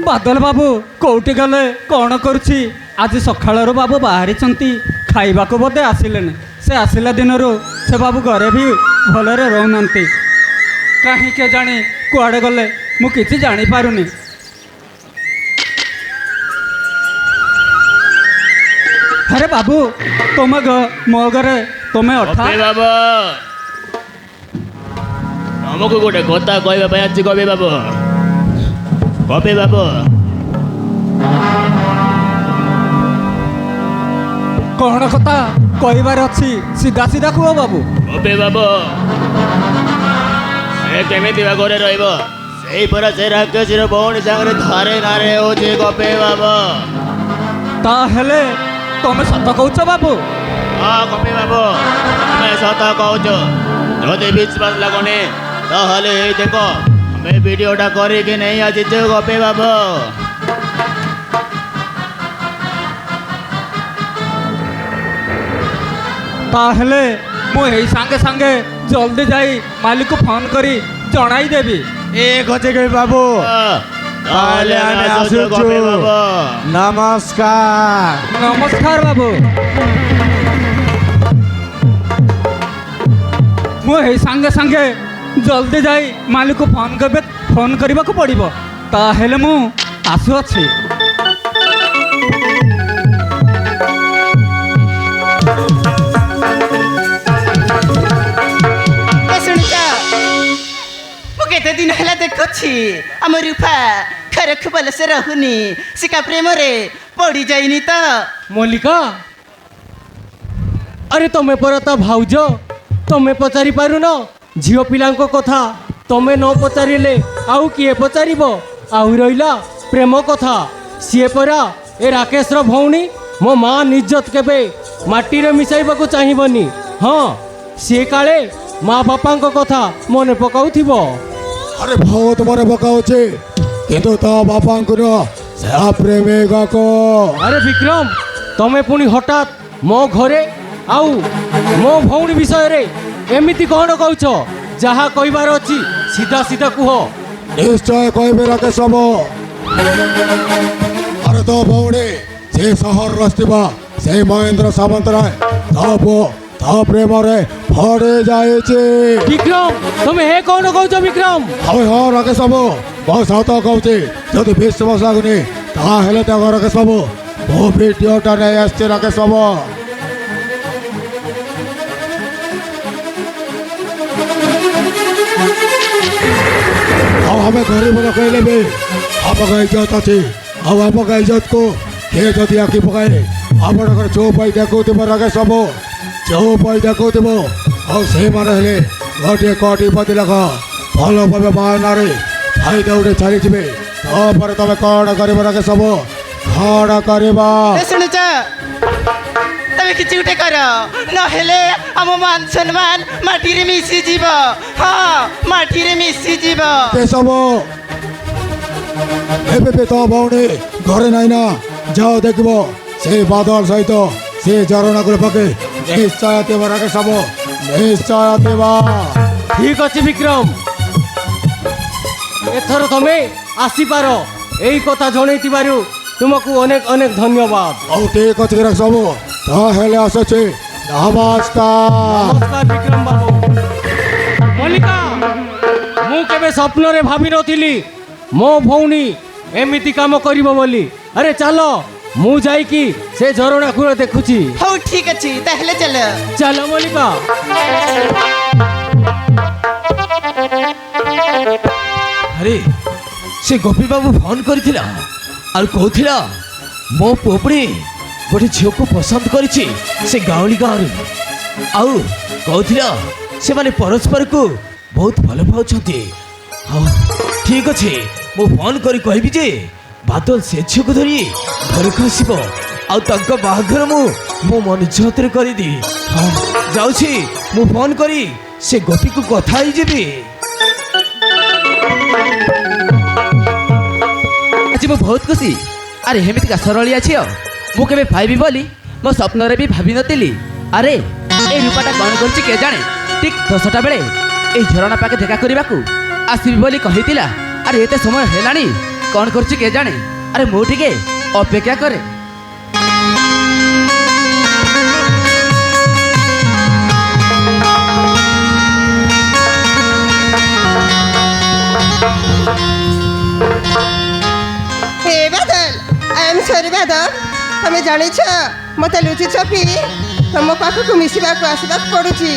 ବାଦଲ ବାବୁ କୋଉଠି ଗଲେ କ'ଣ କରୁଛି? ଆଜି ସକାଳରୁ ବାବୁ ବାହାରିଛନ୍ତି, ଖାଇବାକୁ ବୋଧେ ଆସିଲେନି। ସେ ଆସିଲା ଦିନରୁ ସେ ବାବୁ ଘରେ ବି ଭଲରେ ରହୁନାହାନ୍ତି। କାହିଁ କେଜାଣି କୁଆଡ଼େ ଗଲେ ମୁଁ କିଛି ଜାଣିପାରୁନି। ଆରେ ବାବୁ ତୁମେ ମୋ ଘରେ ତୁମେ ଅଠା ବାବୁ ତମକୁ ଗୋଟେ କଥା କହିବା ପାଇଁ ଆସିଛି। କବି ବାବୁ କ'ଣ କଥା କହିବାର ଅଛି? ସିଧା ସିଧା କୁହ ବାବୁ। କବି ବାବୁ ସେ କେମିତି ବା ଘରେ ରହିବ? ସେଇ ପରା ସେ ରାକ୍ଷସୀର ଭଉଣୀ ସାଙ୍ଗରେ ଧାରେ ନାରେ ହେଉଛି। କବି ବାବୁ ତାହେଲେ ତମେ ସତ କହୁଛ ବାବୁ? ହଁ କବି ବାବୁ ଆମେ ସତ କହୁଛୁ। ଯଦି ବିଶ୍ୱାସ ଲାଗୁନି ତାହେଲେ ଏଇ ଦେଖ ଆମେ ଭିଡ଼ିଓଟା କରିକି ନେଇ ଆସିଛୁ। କବି ବାବୁ ତାହେଲେ ମୁଁ ଏଇ ସାଙ୍ଗେ ସାଙ୍ଗେ ଜଲ୍ଦି ଯାଇ ମାଲିକକୁ ଫୋନ୍ କରି ଜଣାଇ ଦେବି। ଏକ ଅଛି କବି ବାବୁ, ତାହେଲେ ଆମେ ଆସୁଛୁ। ନମସ୍କାର। ନମସ୍କାର ବାବୁ। ମୁଁ ଏଇ ସାଙ୍ଗେ ସାଙ୍ଗେ ଜଲ୍ଦି ଯାଇ ମାଲିକକୁ ଫୋନ୍ କରିବାକୁ ପଡ଼ିବ। ତାହେଲେ ମୁଁ ଆସୁଅଛି। କେତେ ଦିନ ହେଲା ଦେଖୁଛି ଆମ ରୂପା ଘରକୁ ଭଲସେ ରହୁନି। ଶିକା ପ୍ରେମରେ ପଡ଼ି ଯାଇନି ତ? ମଲ୍ଲିକା, ଆରେ ତମେ ପରା ତା ଭାଉଜ, ତମେ ପଚାରି ପାରୁନ ଝିଅ ପିଲାଙ୍କ କଥା? ତମେ ନ ପଚାରିଲେ ଆଉ କିଏ ପଚାରିବ? ଆଉ ରହିଲା ପ୍ରେମ କଥା, ସିଏ ପରା ଏ ରାକେଶର ଭଉଣୀ। ମୋ ମା ନିଜ୍ଜତ କେବେ ମାଟିରେ ମିଶାଇବାକୁ ଚାହିଁବନି। ହଁ, ସିଏ କାଳେ ମା ବାପାଙ୍କ କଥା ମନେ ପକାଉଥିବ। ଆରେ ବହୁତ ମନେ ପକାଉଛି, କିନ୍ତୁ ତା ବାପାଙ୍କୁ ସେ ପ୍ରେମିକାକୁ। ଆରେ ବିକ୍ରମ, ତମେ ପୁଣି ହଠାତ୍ ମୋ ଘରେ ଆଉ ମୋ ଭଉଣୀ ବିଷୟରେ ଏମିତି କ'ଣ କହୁଛ? ଯାହା କହିବାର ଅଛି ସିଧା ସିଧା କୁହ। ନିଶ୍ଚୟ କହିବି ରାକେଶ ବାବୁ। ଆରେ ତୋ ଭଉଣୀ ସେ ସହରରେ ଆସିଥିବା ସେଇ ମହେନ୍ଦ୍ର ସାମନ୍ତରାୟ ତା ପୁଅ ତା ପ୍ରେମରେ ପଡ଼ି ଯାଇଛି। ବିକ୍ରମ, ତମେ ହେ କ'ଣ କହୁଛ ବିକ୍ରମ? ହଁ ରାକେଶ ବାବୁ, ମୁଁ ସତ କହୁଛି। ଯଦି ବିଶ୍ୱାସ ଲାଗୁନି ତାହେଲେ ତାଙ୍କ ରାକେଶ ବାବୁ ମୁଁ ଭିଡ଼ିଓଟା ନେଇ ଆସିଛି। ରାକେଶ ବାବୁ ଆଉ ଆମେ ଗରିବ ଲୋକ କହିଲେ ବି ଆପଣଙ୍କ ଇଜ୍ଜତ ଅଛି। ଆଉ ଆପଣଙ୍କ ଇଜ୍ଜତକୁ କିଏ ଯଦି ଆଖି ପକାଏ ଆପଣଙ୍କର ଚୁପ୍ ହୋଇ ଦେଖୁଥିବ। ରାକେଶ ବାବୁ ଚୁପ୍ ହୋଇ ଦେଖୁଥିବ। ଆଉ ସେମାନେ ହେଲେ ଗୋଟିଏ କୋଟିପତି ଲୋକ, ଭଲ ଭାବେ ବାହାନାରେ ଫାଇଦା ଉଠେଇ ଚାଲିଯିବେ। ତାପରେ ତମେ କ'ଣ କରିବ ରାକେଶ ବାବୁ? କ'ଣ କରିବ? ଶୁଣୁଛ, ତମେ କିଛି ଗୋଟେ କର, ନହେଲେ ଆମ ମାନ ସମ୍ମାନ ମାଟିରେ ମିଶିଯିବ। ହଁ, ମାଟିରେ ମିଶିଯିବ। ସବୁ ଏବେ ବି ତୋ ଭଉଣୀ ଘରେ ନାହିଁ ନା? ଯାଅ ଦେଖିବ ସେ ବାଦଲ ସହିତ ସେ ଝରଣାକୁ ପକେ ନିଶ୍ଚୟ ଥିବ। ରାକେଶ ବାବୁ ନିଶ୍ଚୟ ଥିବ। ଠିକ ଅଛି ବିକ୍ରମ, ଏଥର ତମେ ଆସିପାର। ଏଇ କଥା ଜଣେଇଥିବାରୁ ତୁମକୁ ଅନେକ ଅନେକ ଧନ୍ୟବାଦ। ହଉ ଠିକ ଅଛି ରାକେଶ ବାବୁ, ତାହେଲେ ଆସୁଛି। ନମସ୍କାର। ନମସ୍କାର ବିକ୍ରମ ବାବୁ। ମଲ୍ଲିକା, ମୁଁ କେବେ ସ୍ୱପ୍ନରେ ଭାବିନଥିଲି ମୋ ଭଉଣୀ ଏମିତି କାମ କରିବ ବୋଲି। ଆରେ ଚାଲ, ମୁଁ ଯାଇକି ସେ ଝରଣା କୂଳ ଦେଖୁଛି। ହଉ ଠିକ ଅଛି, ତାହେଲେ ଚାଲ। ଚାଲ ମଲ୍ଲିକା। ଆରେ ସେ ଗୋପୀ ବାବୁ ଫୋନ୍ କରିଥିଲା ଆଉ କହୁଥିଲା ମୋ ପୁଅ ପୁଣି ଗୋଟେ ଝିଅକୁ ପସନ୍ଦ କରିଛି ସେ ଗାଉଁଲି ଗାଁରୁ। ଆଉ କହୁଥିଲା ସେମାନେ ପରସ୍ପରକୁ ବହୁତ ଭଲ ପାଉଛନ୍ତି। ହଉ ଠିକ୍ ଅଛି, ମୁଁ ଫୋନ୍ କରି କହିବି ଯେ ବାଦଲ ସେ ଝିଅକୁ ଧରି ଘରକୁ ଆସିବ ଆଉ ତାଙ୍କ ବାହାଘର ମୁଁ ମୋ ନିଜ ହାତରେ କରିଦିଏ। ହଁ ଯାଉଛି, ମୁଁ ଫୋନ୍ କରି ସେ ଗୋପୀକୁ କଥା ହେଇଯିବି। ଆଜି ମୁଁ ବହୁତ ଖୁସି। ଆରେ ଏମିତିକା ସରଳିଆ ଝିଅ ମୁଁ କେବେ ପାଇବି ବୋଲି ମୋ ସ୍ୱପ୍ନରେ ବି ଭାବିନଥିଲି। ଆରେ এই রূপাটা କ'ଣ କରୁଛି କେଜାଣେ? ଠିକ୍ 10ଟା ବେଳେ এই ଝରଣା ପାଖେ ଦେଖା କରିବାକୁ ଆସିବି ବୋଲି କହିଥିଲା। ଆରେ ଏତେ ସମୟ ହେଲାଣି କ'ଣ କରୁଛି କେ ଜାଣେ। ଆରେ ମୁଁ ଟିକେ ଅପେକ୍ଷା କରେ। हे बादल आई एम सॉरी बादल তুমি জানিছ মতো লুচি চপি তোম পাখক মিশিବାକୁ আসবাক পড়ুছি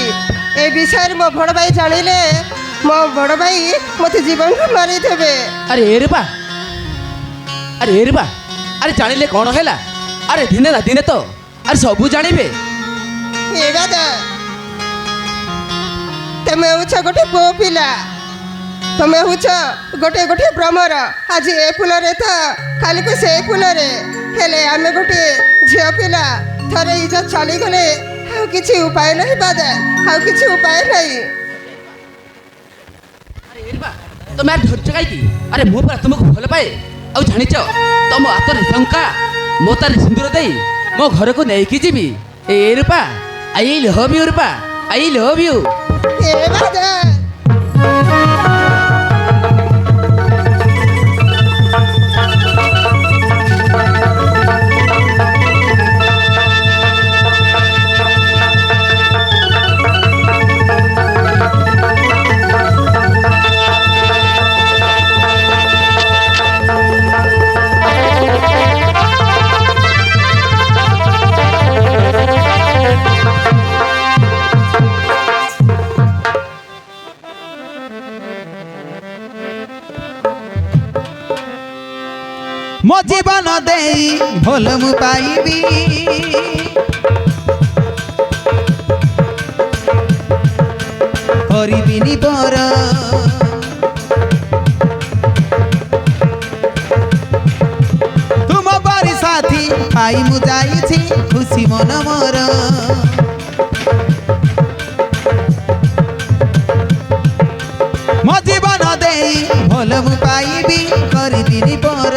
এ বিষয়ে মো বড় ভাই জানিলে মো বড় ভাই মতো জীবন মারি দেবে। আরে এ রে বা আরে জানিলে କ'ଣ ହେଲା। আরে দিনে না দিনে তো আরে ସବୁ ଜାଣିବେ। हे बादल তুমি হচ্ছ গোটে পুଅ পিলা তুমি হচ্ছ গোটে গোটে ভ্রমর আজ এ ফুলরে তো কালিকে সে ফুলরে হেলে আমি গোটে ঝিও পিলা থরে ইজ্জত চালিগলে ଆଉ କିଛି ଉପାୟ ନାହିଁ ବାଦଲ ଆଉ କିଛି ଉପାୟ ନାହିଁ। আরে এ রে বা তুমি আর ধৈর্য কাইকি। আরে ମୁଁ ପରା ତୁମକୁ ଭଲ ପାଏ। ଆଉ ଜାଣିଛ ତମ ହାତରେ ଶଙ୍କା ମୋ ତାରେ ସିନ୍ଦୁର ଦେଇ ମୋ ଘରକୁ ନେଇକି ଯିବି। ଏ Rupa I love you Rupa I love you. हे बादल ମୋ ଜୀବନ ଦେଇ ଭଲ ମୁଁ ପାଇବି କରିବିନି ପର ତୁମ ପରି ସାଥୀ ପାଇ ମୁଁ ଯାଇଛି ଖୁସି ମନ ମୋର ମୋ ଜୀବନ ଦେଇ ଭଲ ମୁଁ ପାଇବି କରିବିନି ପର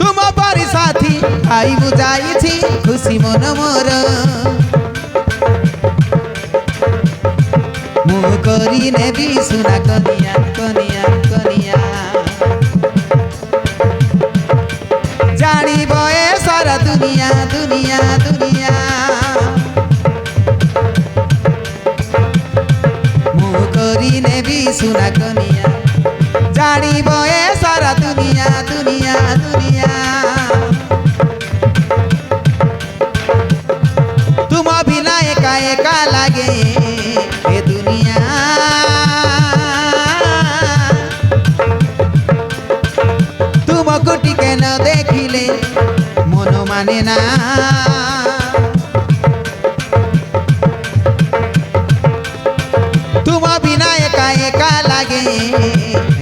ତୁମ ପରି ସାଥୀ ପାଇ ମୁଁ ଯାଇଛି ଖୁସି ମନ ମୋର ମୁଁ କରି ନେବି ସୁନା କନିଆ କନିଆ କନିଆ ଜାଣିବ ଏ ସାରା ଦୁନିଆ ଦୁନିଆ ଦୁନିଆ ମୁଁ କରି ନେବି ସୁନା କନିଆ ଜାଣିବ ଏ ସାରା ଦୁନିଆ ଦୁନିଆ ଦୁନିଆ ତୁମ ବିନା ଏକା ଏକା ଲାଗେ ଏ ଦୁନିଆ ତୁମକୁ ଟିକେ ନ ଦେଖିଲେ ମନ ମାନେ ନା तुम बिना एका एका लागे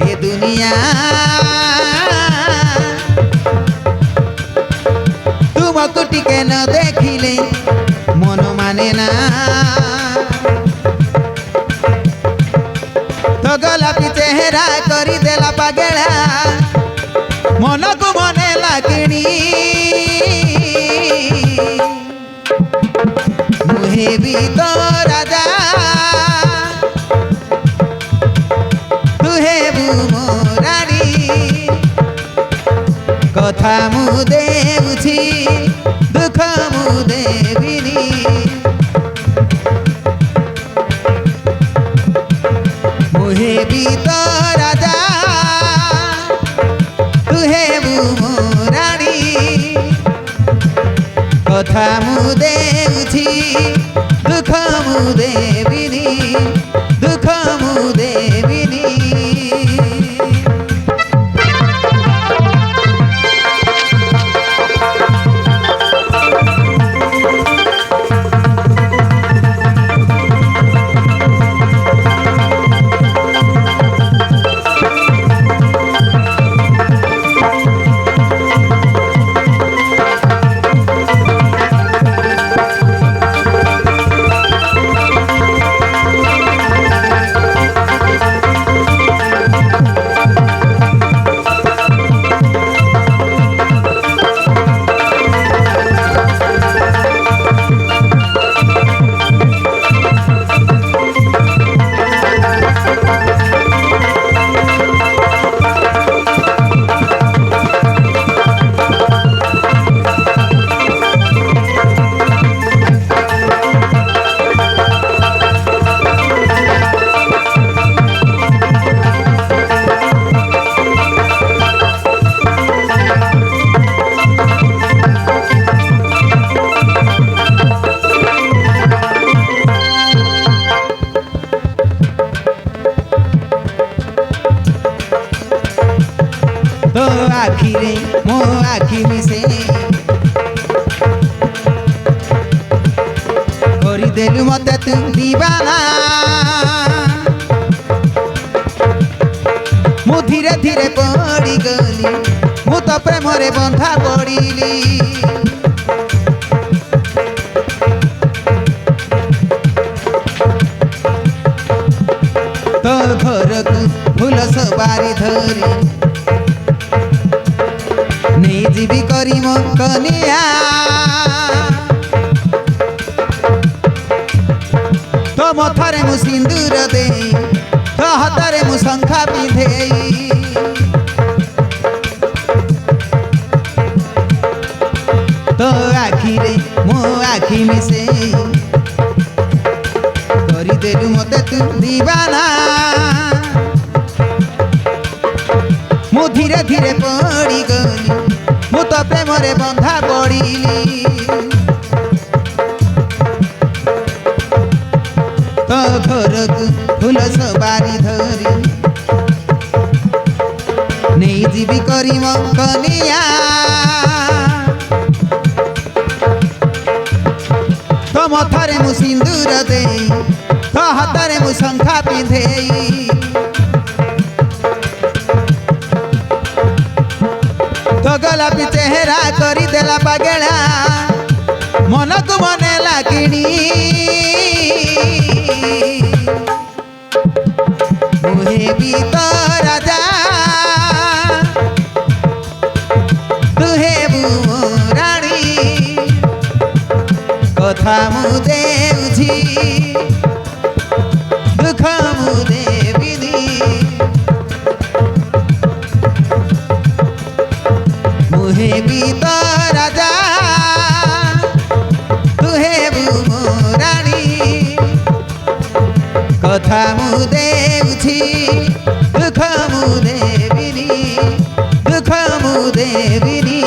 ये दुनिया तुमको टिके न देखिले मन माने ना तो गलापी चेहरा करी देला पागेला मन को मने लागिनी मुहे भी तो राजा কথা মু দেউছি দুঃখ মু দেবিনি মুহে বি তো রাজা তুহে মু রানী কথা মু দেউছি দুঃখ মু দেবিনি দুঃখ মু দেবিনি ଆଖିରେ ମୋ ଆଖି ମିଶେ କରିଦେଲୁ ମତେ ତୁ ଦିବାନା ମୁଁ ଧୀରେ ଧୀରେ ପଡ଼ିଗଲି ମୁଁ ତ ପ୍ରେମରେ ବନ୍ଧା ପଡ଼ିଲି ତୋ ଘରକୁ ଫୁଲ ସବାରି ଧରି ନେଇଯିବି କରି ମୋ କନିଆ ତୋ ମଥାରେ ମୁଁ ସିନ୍ଦୁର ଦେଇ ତୋ ହାତରେ ମୁଁ ଶଙ୍ଖା ପିନ୍ଧେଇ ତୋ ଆଖିରେ ମୋ ଆଖି ମିଶେଇ କରିଦେଲୁ ମତେ ତୁ ଦିବାନା ମୁଁ ଧୀରେ ଧୀରେ ପଡ଼ିଗଲି ମୁଁ ତ ପ୍ରେମରେ ବନ୍ଧା ପଡ଼ିଲି ତୋ ଘରକୁ ଫୁଲ ସବାରି ଧରି ନେଇଯିବି କରି ମୋ କନିଆ ତୋ ମଥାରେ ମୁଁ ସିନ୍ଦୁର ଦେଇ ତୋ ହାତରେ ମୁଁ ଶଙ୍ଖା ପିନ୍ଧେଇ ତୋ ଗୋଲାପୀ ଚେହେରା କରିଦେଲା ପାଗେଳା ମନକୁ ମନେ ଲାଗିଣି ମୁଁ ହେବି ତୋ ରାଜା ତୁ ହେବୁ ମୋ ରାଣୀ କଥା ମୁଁ ଦେଉଛି ଦୁଃଖ ମୁଁ ଦେବିନି ମୁଁ ହେବି ତୋ ରାଜା ତୁ ହେବୁ ମୋ ରାଣୀ କଥା ମୁଁ ଦେଉଛି ଦୁଃଖ ମୁଁ ଦେବିନି ଦୁଃଖ ମୁଁ ଦେବିନି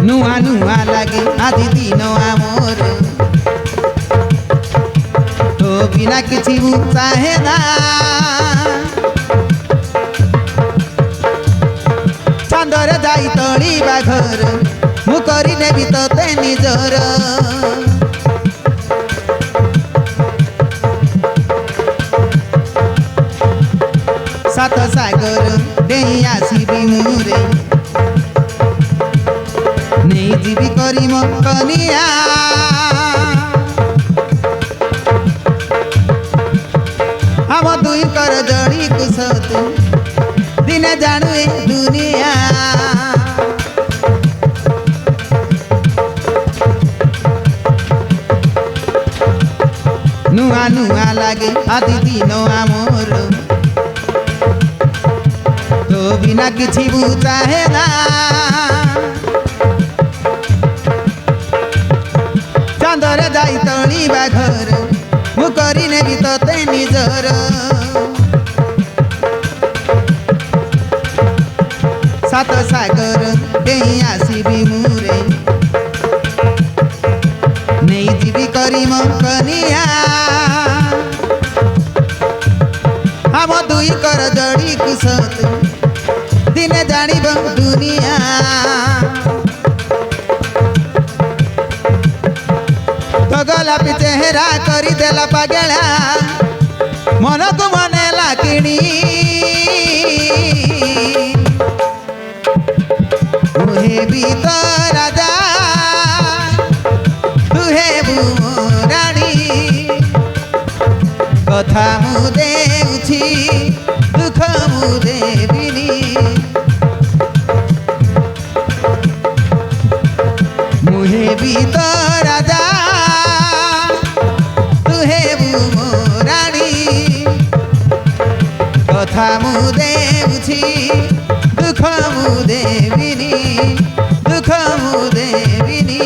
ନୂଆ ନୂଆ ଲାଗେ ଆଜି ଦିନ ଆମର ତୋ ବିନା କିଛି ମୁଁ ଚାହେଁ ନା ଚାନ୍ଦରେ ଯାଇ ତଳିବା ଘର ମୁଁ କରିନେବି ତୋତେ ନିଜର ସାତ ସାଗର ଡେଇଁ ଆସିବି ମୁରେ ନେଇଯିବି କରି ମୋ କନିଆ ଆମ ଦୁଇଙ୍କର ଜଡ଼ିକୁ ସତୁ ଦିନେ ଜାଣୁ ଏ ଦୁନିଆ ନୂଆ ନୂଆ ଲାଗେ ଆଜି ଦିନ ଆମର ତୋ ବିନା କିଛି ମୁଁ ଚାହେଁ ନା ଚାନ୍ଦରେ ଯାଇ ତଳିବା ଘର ମୁଁ କରିନେବି ତୋତେ ନିଜର ସାତ ସାଗର ଡେଇଁ ଆସିବି ମୁରେ ନେଇଯିବି କରି ମୋ କନିଆ ଆମ ଦୁଇଙ୍କର ଜଡ଼ିକୁ ସତୁ দিনে জানিব দুনিয়া তো গোলাপি চেহারা করি দেল পাগলা মনকু মনে লাকিনি হেবি তো রাজা তু হেবু রানী কথা মু দেউছি দুঃখ মু দেবিনি মু হেবি তো রাজা তু হেবু রানী কথা মু দেউছি দুঃখ মু দেবিনি দুঃখ মু দেবিনি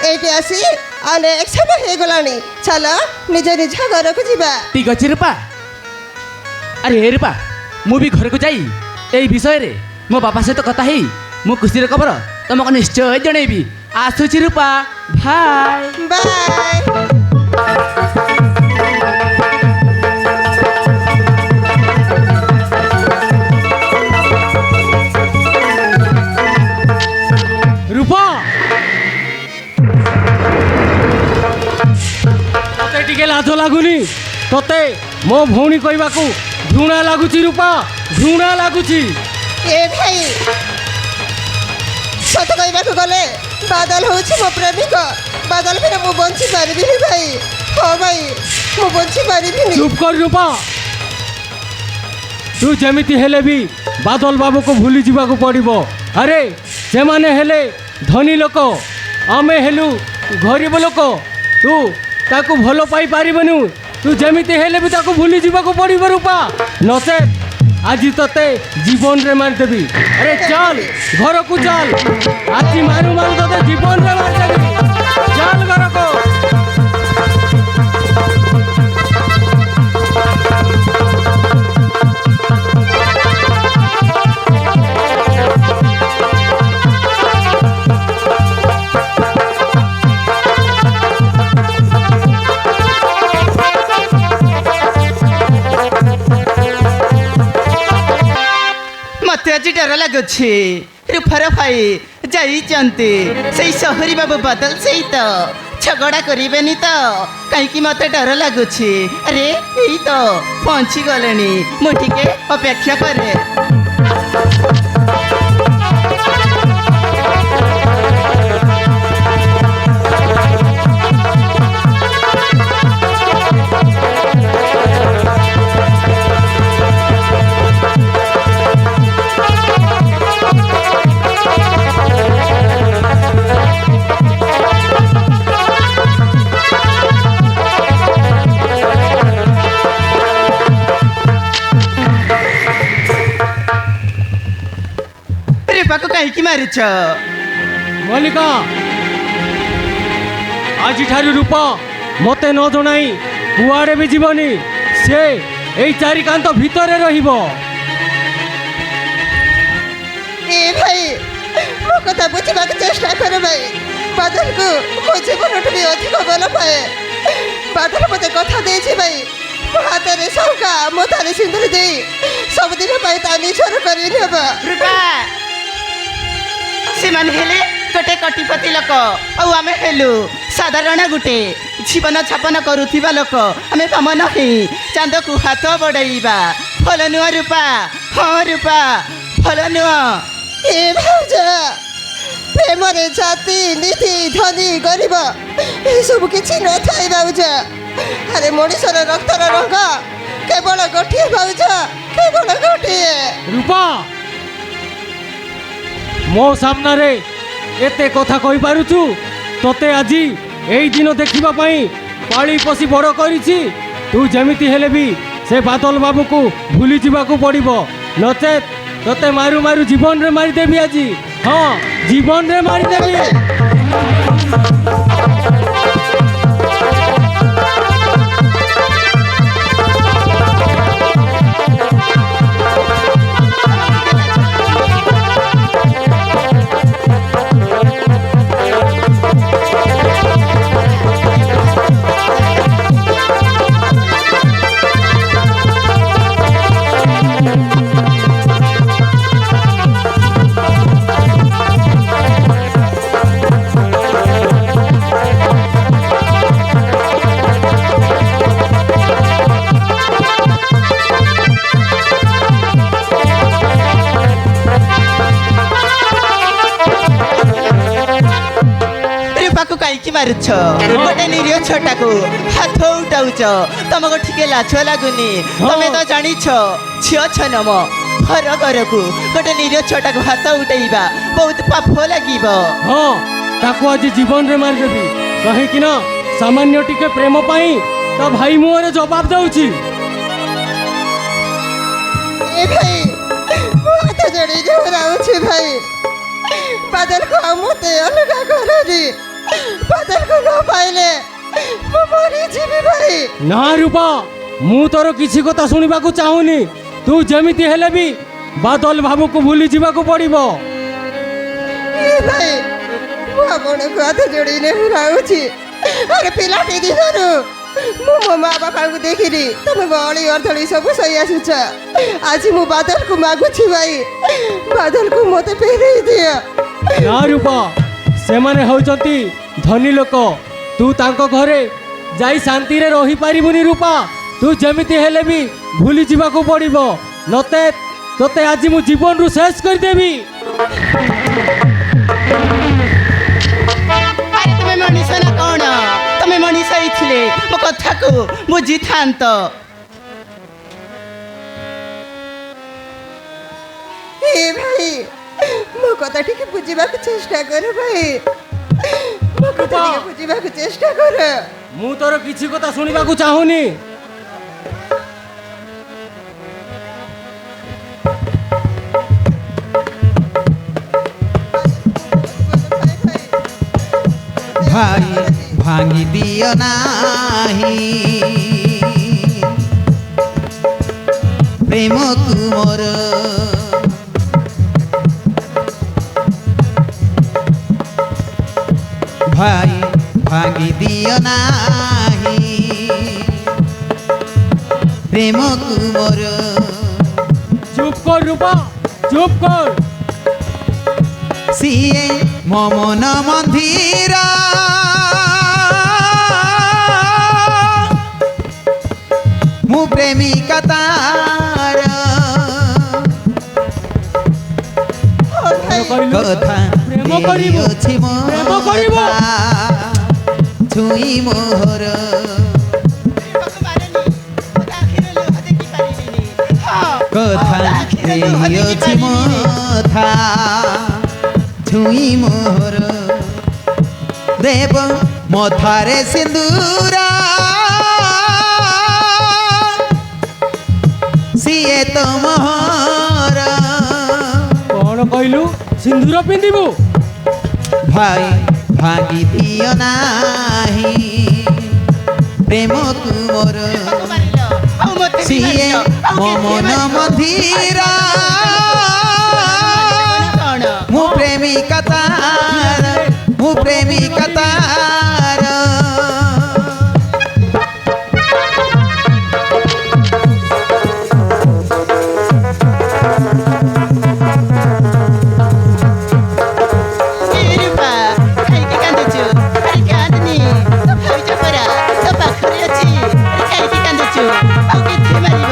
এইটি আসি অনেক সময় হয়ে গলানি চল নিজ নিজ ঘরକୁ ଯିବା ঠিক ଅଛି ରୂପା ଆରେ ଏ ରୂପା ମୁଁ ବି ଘରକୁ ଯାଇ ଏଇ ବିଷୟରେ ମୋ ବାପା ସହିତ କଥା ହେଇ ମୁଁ ଖୁସିର ଖବର ତମକୁ ନିଶ୍ଚୟ ଜଣେଇବି ଆସୁଛି ରୂପା ଭାଇ ବାଏ ରୂପା ତତେ ଟିକେ ଲାଜ ଲାଗୁନି ତତେ ମୋ ଭଉଣୀ କହିବାକୁ ଘୃଣା ଲାଗୁଛି ରୂପା ଘୃଣା ଲାଗୁଛି ଏ ଭାଇ ସତ କହିବାକୁ ଗଲେ ବାଦଲ ହେଉଛି ମୋ ପ୍ରେମିକ ବାଦଲ ବିନା ମୁଁ ବଞ୍ଚି ପାରିବିନି ଭାଇ ହଁ ଭାଇ ମୁଁ ବଞ୍ଚି ପାରିବିନି ଚୁପ୍ କର ରୂପା ତୁ ଯେମିତି ହେଲେ ବି ବାଦଲ ବାବୁକୁ ଭୁଲି ଯିବାକୁ ପଡ଼ିବ ଆରେ ସେମାନେ ହେଲେ ଧନୀ ଲୋକ ଆମେ ହେଲୁ ଗରିବ ଲୋକ ତୁ ତାକୁ ଭଲ ପାଇପାରିବୁନି ତୁ ଯେମିତି ହେଲେ ବି ତାକୁ ଭୁଲି ଯିବାକୁ ପଡ଼ିବ ରୂପା ନଚେତ୍ ଆଜି ତତେ ଜୀବନରେ ମାରିଦେବି ଆରେ ଚାଲ ଘରକୁ ଚାଲ ଆଜି ମାରୁ ମାରୁ ତତେ ଜୀବନରେ ମାରିଦେବି ଚାଲ ଘରକୁ ମତେ ଆଜି ଡର ଲାଗୁଛି ରୂପାର ଭାଇ ଯାଇଛନ୍ତି ସେଇ ସହରୀ ବାବୁ ବାଦଲ ସହିତ ଝଗଡ଼ା କରିବେନି ତ କାହିଁକି ମତେ ଡର ଲାଗୁଛି ଆରେ ଏଇ ତ ପହଞ୍ଚି ଗଲେଣି ମୁଁ ଟିକେ ଅପେକ୍ଷା କରେ ରୂପାକୁ କାହିଁକି ମାରୁଛ? ମଲ୍ଲିକା ଆଜିଠାରୁ ରୂପ ମୋତେ ନ ଜଣାଇ କୁଆଡ଼େ ବି ଯିବନି। ସେ ଏଇ ଚାରିକାନ୍ତ ଭିତରେ ରହିବ। ଏ ଭାଇ ମୋ କଥା ବୁଝିବାକୁ ଚେଷ୍ଟା କର ଭାଇ। ବାଦଲକୁ ମୋ ଜୀବନଠୁ ବି ଅଧିକ ଭଲ ପାଏ। ବାଦଲ ମୋତେ କଥା ଦେଇଛି ଭାଇ, ମୋ ହାତରେ ଶଙ୍ଖା ମୋତାରେ ସିନ୍ଦୁର ଦେଇ ସବୁଦିନ ପାଇଁ ତା ନିଜର କରି ନେବ। ରୂପା ସେମାନେ ହେଲେ ଗୋଟେ କୋଟିପତି ଲୋକ ଆଉ ଆମେ ହେଲୁ ସାଧାରଣ ଗୋଟେ ଜୀବନ ଛାପନ କରୁଥିବା ଲୋକ। ଆମେ ବାମନ ହିଁ ଚାନ୍ଦକୁ ହାତ ବଢ଼େଇବା। ଭଲ ନୁହଁ ରୂପା? ହଁ ରୂପା ଭଲ ନୁହଁ? ଏ ଭାଉଜ ପ୍ରେମରେ ଜାତି ନୀତି ଧନୀ ଗରିବ ଏସବୁ କିଛି ନଥାଏ ଭାଉଜ। ଆରେ ମଣିଷର ରକ୍ତର ରଙ୍ଗ କେବଳ ଗୋଟିଏ ଭାଉଜ, କେବଳ ଗୋଟିଏ। ରୂପା ମୋ ସାମ୍ନାରେ ଏତେ କଥା କହିପାରୁଛୁ? ତୋତେ ଆଜି ଏଇ ଦିନ ଦେଖିବା ପାଇଁ ପାଳି ପୋଷି ବଡ଼ କରିଛି। ତୁ ଯେମିତି ହେଲେ ବି ସେ ବାଦଲ ବାବୁକୁ ଭୁଲି ଯିବାକୁ ପଡ଼ିବ, ନଚେତ୍ ତୋତେ ମାରୁ ମାରୁ ଜୀବନରେ ମାରିଦେବି ଆଜି। ହଁ ଜୀବନରେ ମାରିଦେବି। ରୂପାକୁ କାହିଁକି ମାରୁଛ? ଗୋଟେ ନିରୀହ ଛୋଟାକୁ ହାତ ଉଠାଉଛ, ତମକୁ ଟିକେ ଲାଜ ଲାଗୁନି? ତମେ ତ ଜାଣିଛ ଝିଅ ଛନମ ଘର ଘରକୁ ଗୋଟେ ନିରୀହ ଛୋଟାକୁ ହାତ ଉଠେଇବା ବହୁତ ପାପ ଲାଗିବ। ହଁ ତାକୁ ଆଜି ଜୀବନରେ ମାରିଦେବି, କାହିଁକି ନା ସାମାନ୍ୟ ଟିକେ ପ୍ରେମ ପାଇଁ ତା ଭାଇ ମୁହଁରେ ଜବାବ ଦେଉଛି। ଏ ଭାଇ ମୁଁ ହାତ ଯୋଡ଼ି ଘୋରାଉଛି ଭାଇ। ବାଦଲକୁ ଆଉ ମୋତେ ଅଲଗା କରନି। ବାଦଲକୁ ନ ପାଇଲେ ମୁଁ ମରିଯିବି ଭାଇ। ନା ରୂପା ମୁଁ ତୋର କିଛି କଥା ଶୁଣିବାକୁ ଚାହୁଁନି। ତୁ ଯେମିତି ହେଲେ ବି ବାଦଲ ବାବୁକୁ ଭୁଲି ଯିବାକୁ ପଡ଼ିବ। ଏ ଭାଇ ମୁଁ ଆପଣଙ୍କୁ ହାତ ଯୋଡ଼ିଲେ ଘୋରାଉଛି। ଆରେ ପିଲାଟି ଦିନରୁ ମୁଁ ମୋ ମା ବାପାଙ୍କୁ ଦେଖିଲି ତମେ ବଳି ଅର୍ଥଳି ସବୁ ସହି ଆସୁଛ। ଆଜି ମୁଁ ବାଦଲକୁ ମାଗୁଛି ଭାଇ, ବାଦଲକୁ ମୋତେ ଫେରେଇ ଦିଅ। ନା ରୂପା ସେମାନେ ହେଉଛନ୍ତି ଧନୀ ଲୋକ, ତୁ ତାଙ୍କ ଘରେ ଯାଇ ଶାନ୍ତିରେ ରହିପାରିବୁନି। ରୂପା ତୁ ଯେମିତି ହେଲେ ବି ଭୁଲି ଯିବାକୁ ପଡ଼ିବ, ନଚେତ୍ ତୋତେ ଆଜି ମୁଁ ଜୀବନରୁ ଶେଷ କରିଦେବି। ଆରେ ତମେ ମଣିଷ ନା କଣ? ତମେ ମଣିଷ ହେଇଥିଲେ ମୋ କଥାକୁ ବୁଝିଥାନ୍ତ। ଏ ଭାଇ ମୋ କଥା ଟିକେ ବୁଝିବାକୁ ଚେଷ୍ଟା କର ଭାଇ, ମୋ କଥା ଟିକେ ବୁଝିବାକୁ ଚେଷ୍ଟା କର। ମୁଁ ତୋର କିଛି କଥା ଶୁଣିବାକୁ ଚାହୁଁନି। ভাই ভাঙি দিও নাহি প্রেমকু মোর ভাই ভাঙি দিও নাহি প্রেমকু মোর। চুপ কর রূপা, চুপ কর। সিয়ে মমন মন্দির মু প্রেমিকা তার কথা ଅଛି ମୋ ଛୁଇଁ ମୋହର କଥା ଅଛି ମୋ ଛୁଇଁ ମୋହର ଦେବ ମଥାରେ ସିନ୍ଦୁର ସିଏ ତ ମୋହର। କଣ କହିଲୁ କହିଲୁ ସିନ୍ଦୁର ପିନ୍ଧିବୁ। ଭାଇ ଭାଙ୍ଗି ଦିଅ ନାହିଁ ପ୍ରେମକୁ ମୋର ଆଉ ମତେ ବି ସିଏ ମାରିଲ। ଆଉ ମୋ କେତେ ମନ ମାରିଲ? ମନ୍ଦିର କଣ ମୁଁ ପ୍ରେମିକା ତାର ମୁଁ ପ୍ରେମିକା ତାର ଏ ରୂପା କାହିଁକି କାନ୍ଦୁଛୁ? ଆରେ କାନ୍ଦନି, ତୋ ଭାଉଜ ପରା ତୋ ପାଖରେ ଅଛି। ଆରେ କାହିଁକି କାନ୍ଦୁଛୁ? ଆଉ କେତେ ମାରିବ?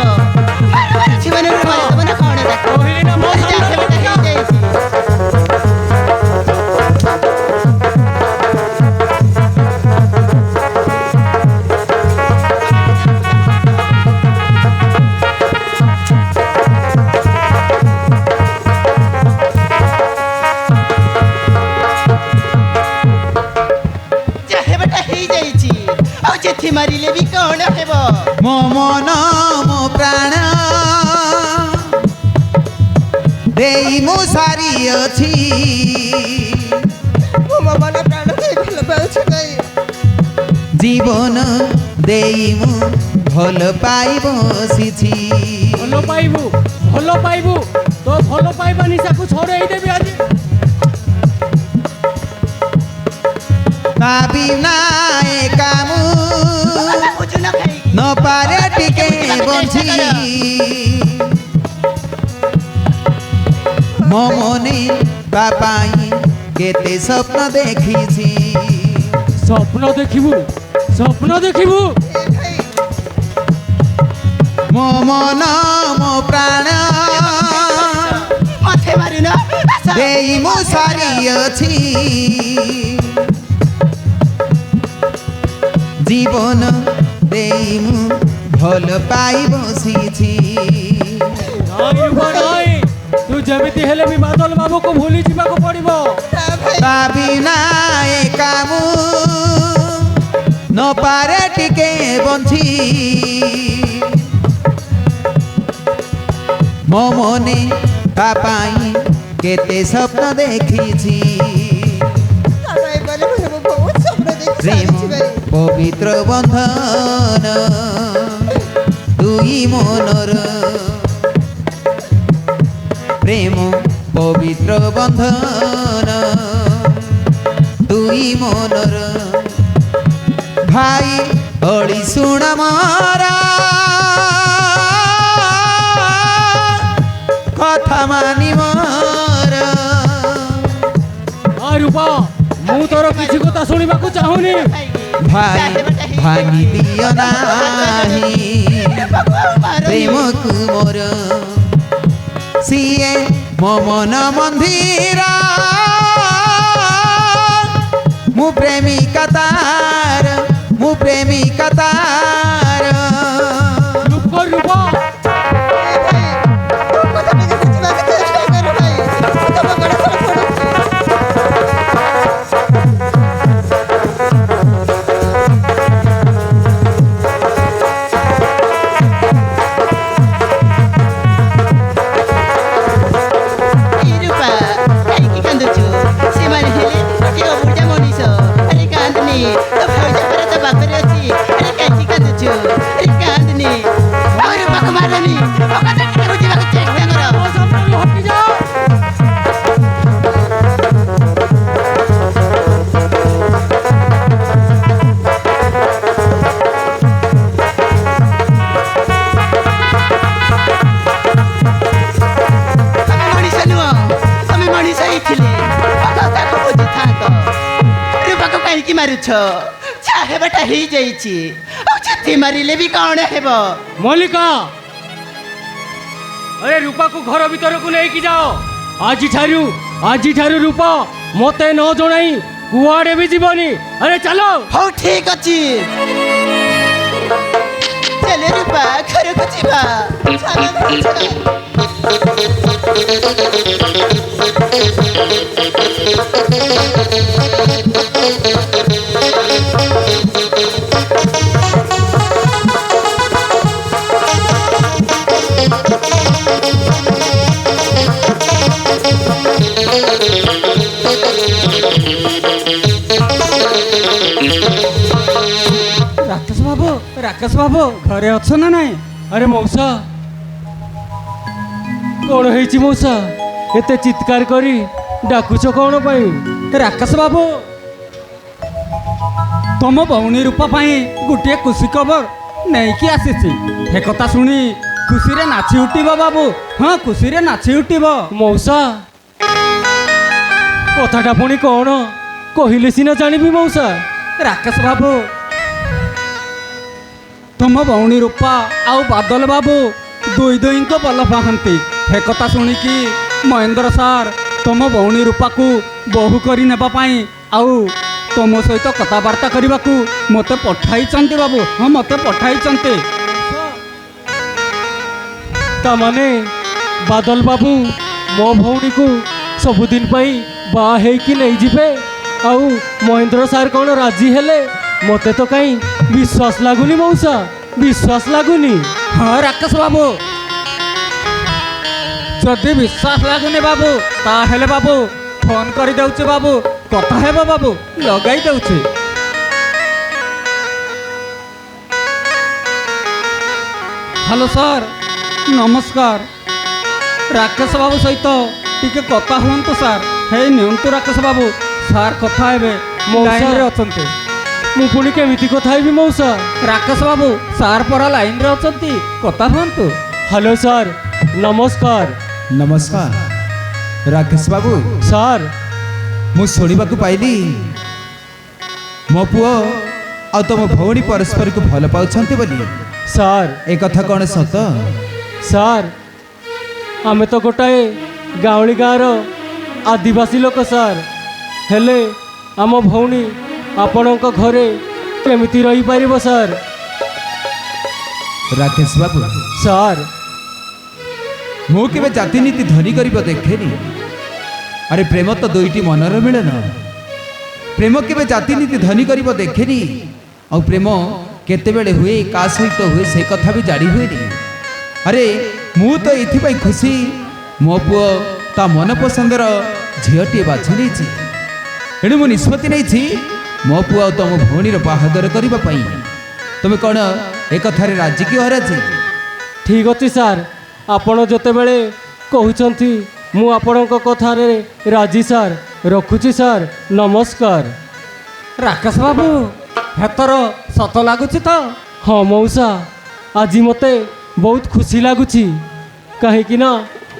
ମାର ମାର ଜୀବନରୁ ମାରିଦବ ନା କଣ ତାକୁ? କହିଲି ନା ମୋ ଆରେ ଯାହା ସାମ୍ନାରେ ହେବାଟା ହେଇଯାଇଛି। ଯାହା ହେବାଟା ହେଇଯାଇଛି। ଆଉ ଯେତେ ମାରିଲେ ବି କଣ ହେବ? ମୋ ମନ ମୋ ପ୍ରାଣ ଦେଇ ମୁଁ ସାରିଅଛି ମୁଁ ମୋ ମନ ପ୍ରାଣ ଦେଇ ଭଲ ପାଉଛି ଭାଇ। ଜୀବନ ଦେଇ ମୁଁ ଭଲ ପାଇ ବସିଛି ଭଲ ପାଇବୁ ଭଲ ପାଇବୁ ତୋ ଭଲ ପାଇବା ନିଶାକୁ ଛଡ଼େଇ ଦେବି ଆଜି। ତା ବିନା ଏକା ମୁଁ ବାବା ବୁଝୁନ କାହିଁକି? ନ ପାରେ ଟିକେ ବଞ୍ଚି ମୋ ମନେ ତା ପାଇଁ କେତେ ସ୍ୱପ୍ନ ଦେଖିଛି ସ୍ୱପ୍ନ ଦେଖିବୁ ସ୍ୱପ୍ନ ଦେଖିବୁ। ଏ ଭାଇ ମୋ ମନ ମୋ ପ୍ରାଣ ମତେ ମାରୁନ। ଆସ। ଦେଇ ମୁଁ ସାରିଅଛି ଜୀବନ ଦେଇ ମୁଁ ଭଲ ପାଇ ବସିଛି ନାଇଁ ରୂପା ନାଇଁ, ତୁ ଯେମିତି ହେଲେ ବି ବାଦଲ ବାବୁକୁ ଭୁଲି ଯିବାକୁ ପଡ଼ିବ। ତା ଭାଇ ତା ବିନା ଏକା ମୁଁ ନ ପାରେ ଟିକେ ବଞ୍ଚି ମୋ ମନେ ତା ପାଇଁ କେତେ ସ୍ୱପ୍ନ ଦେଖିଛି ତା ଭାଇ ବୋଲେ ମୁଁ ବହୁତ ସ୍ୱପ୍ନ ଦେଖି ପ୍ରେମ ସାରିଛି ଭାଇ। ପବିତ୍ର ବନ୍ଧନ ଦୁଇ ମନର ପ୍ରେମ ପବିତ୍ର ବନ୍ଧନ ଦୁଇ ମନର ଭାଇ ଅଳି ଶୁଣ ମୋର କଥା ମାନି ମୋର ଆ ରୂପା ମୁଁ ତୋର କିଛି କଥା ଶୁଣିବାକୁ ଚାହୁଁନି। ଭାଇ ଭାଙ୍ଗି ଦିଅ ନାହିଁ ପ୍ରେମକୁ ମୋର ସିଏ ମୋ ମନ ମନ୍ଦିର ମୁଁ ପ୍ରେମିକା ତାର ମୁଁ ପ୍ରେମିକା ତାର ରୂପ ରୂପ କଥା ଟିକେ ବୁଝିବାକୁ ଚେଷ୍ଟା କର ଭାଇ। ତମ ଗୋଡ଼ ତଳେ ପଡୁଛି। ଏ ରୂପା କାହିଁକି କାନ୍ଦୁଛୁ? ସେମାନେ ହେଲେ ଗୋଟିଏ ଅବୁଝା ମଣିଷ। ଆରେ କାନ୍ଦନି, ତୋ ଭାଉଜ ପରା ତୋ ପାଖରେ ଅଛି। ଆରେ କାହିଁକି କାନ୍ଦୁଛୁ? ଆରେ କାନ୍ଦନି। ଆଉ ରୂପାକୁ ମାରନି। ମୋ କଥା ଟିକେ ବୁଝିବାକୁ ଚେଷ୍ଟା କର। ମୋ ସାମ୍ନାରୁ ହଟିଯାଅ। ତମେ ମଣିଷ ନୁହଁ, ତମେ ମଣିଷ ହେଇଥିଲେ ମୋ କଥାକୁ ବୁଝିଥାନ୍ତ। ରୂପାକୁ କାହିଁକି ମାରୁଛ? ଯାହା ହେବାଟା ହେଇଯାଇଛି। ଆଉ ଯେତେ ମାରିଲେ ବି କଣ ହେବ? ମଲ୍ଲିକା ଆରେ ରୂପାକୁ ଘର ଭିତରକୁ ନେଇକି ଯାଅ। ଆଜିଠାରୁ ରୂପା ମତେ ନ ଜଣାଇ କୁଆଡ଼େ ବି ଯିବନି। ଆରେ ଚାଲ। ହଉ ଠିକ ଅଛି। ଚାଲ ରୂପା ଘରକୁ ଯିବା। ଚାଲ ଭାଉଜ। ରାକେଶ ବାବୁ ଘରେ ଅଛ ନା ନାଇଁ? ଆରେ ମଉସା କ'ଣ ହେଇଛି ମଉସା? ଏତେ ଚିତ୍କାର କରି ଡାକୁଛ କ'ଣ ପାଇଁ? ରାକେଶ ବାବୁ ତମ ଭଉଣୀ ରୂପା ପାଇଁ ଗୋଟିଏ ଖୁସି ଖବର ନେଇକି ଆସିଛି। ଏ କଥା ଶୁଣି ଖୁସିରେ ନାଚି ଉଠିବ ବାବୁ। ହଁ ଖୁସିରେ ନାଚି ଉଠିବ। ମଉସା କଥାଟା ପୁଣି କ'ଣ କହିଲେ ସିନା ଜାଣିବି ମଉସା। ରାକେଶ ବାବୁ ତମ ଭଉଣୀ ରୂପା ଆଉ ବାଦଲ ବାବୁ ଦୁଇଙ୍କ ଭଲ ପାଆନ୍ତି। ଏ କଥା ଶୁଣିକି ମହେନ୍ଦ୍ର ସାର୍ ତମ ଭଉଣୀ ରୂପାକୁ ବୋହୂ କରି ନେବା ପାଇଁ ଆଉ ତମ ସହିତ କଥାବାର୍ତ୍ତା କରିବାକୁ ମୋତେ ପଠାଇଛନ୍ତି ବାବୁ। ହଁ ମୋତେ ପଠାଇଛନ୍ତି। ତାମାନେ ବାଦଲ ବାବୁ ମୋ ଭଉଣୀକୁ ସବୁଦିନ ପାଇଁ ବାହା ହେଇକି ନେଇଯିବେ ଆଉ ମହେନ୍ଦ୍ର ସାର୍ କ'ଣ ରାଜି ହେଲେ? ମୋତେ ତ କାହିଁ ବିଶ୍ୱାସ ଲାଗୁନି ମଉସା, ବିଶ୍ୱାସ ଲାଗୁନି। ହଁ ରାକେଶ ବାବୁ ଯଦି ବିଶ୍ୱାସ ଲାଗୁନି ବାବୁ ତାହେଲେ ବାବୁ ଫୋନ୍ କରିଦେଉଛି ବାବୁ। କଥା ହେବ ବାବୁ, ଲଗାଇ ଦେଉଛି। ହ୍ୟାଲୋ ସାର୍ ନମସ୍କାର। ରାକେଶ ବାବୁ ସହିତ ଟିକେ କଥା ହୁଅନ୍ତୁ ସାର୍। ହେଇ ନିଅନ୍ତୁ ରାକେଶ ବାବୁ, ସାର୍ କଥା ହେବେ। ମଉସା। ଲାଇନ୍ରେ ଅଛନ୍ତି। ମୁଁ ପୁଣି କେମିତି କଥା ହେବି ମଉସା? ରାକେଶ ବାବୁ ସାର୍ ପରା ଲାଇନ୍ରେ ଅଛନ୍ତି, କଥା ହୁଅନ୍ତୁ। ହ୍ୟାଲୋ ସାର୍ ନମସ୍କାର। ନମସ୍କାର ରାକେଶ ବାବୁ, ସାର୍ ମୁଁ ଶୁଣିବାକୁ ପାଇଲି ମୋ ପୁଅ ଆଉ ତମ ଭଉଣୀ ପରସ୍ପରକୁ ଭଲ ପାଉଛନ୍ତି ବୋଲି। ସାର୍ ଏ କଥା କ'ଣ ସତ? ସାର୍ ଆମେ ତ ଗୋଟାଏ ଗାଉଁଲି ଗାଁର ଆଦିବାସୀ ଲୋକ ସାର୍। ହେଲେ ଆମ ଭଉଣୀ ଆପଣଙ୍କ ଘରେ କେମିତି ରହିପାରିବ ସାର୍? ରାକେଶ ବାବୁ, ସାର୍ ମୁଁ କେବେ ଜାତିନୀତି ଧନୀ କରିବ ଦେଖେନି। ଆରେ ପ୍ରେମ ତ ଦୁଇଟି ମନର ମିଳନ। ପ୍ରେମ କେବେ ଜାତିନୀତି ଧନୀ କରିବ ଦେଖେନି। ଆଉ ପ୍ରେମ କେତେବେଳେ ହୁଏ, କାହା ସହିତ ହୁଏ ସେ କଥା ବି ଜାଣି ହୁଏନି। ଆରେ ମୁଁ ତ ଏଥିପାଇଁ ଖୁସି ମୋ ପୁଅ ତା ମନ ପସନ୍ଦର ଝିଅଟିଏ ବାଛି ନେଇଛି। ଏଣୁ ମୁଁ ନିଷ୍ପତ୍ତି ନେଇଛି ମୋ ପୁଅ ଆଉ ତମ ଭଉଣୀର ବାହାଘର କରିବା ପାଇଁ। ତୁମେ କ'ଣ ଏ କଥାରେ ରାଜି କି ଅରାଜି? ଠିକ୍ ଅଛି ସାର୍, ଆପଣ ଯେତେବେଳେ କହୁଛନ୍ତି ମୁଁ ଆପଣଙ୍କ କଥାରେ ରାଜି ସାର୍। ରଖୁଛି ସାର୍, ନମସ୍କାର। ରାକେଶ ବାବୁ ହେତର ସତ ଲାଗୁଛି ତ? ହଁ ମଉସା, ଆଜି ମୋତେ ବହୁତ ଖୁସି ଲାଗୁଛି। କାହିଁକି ନା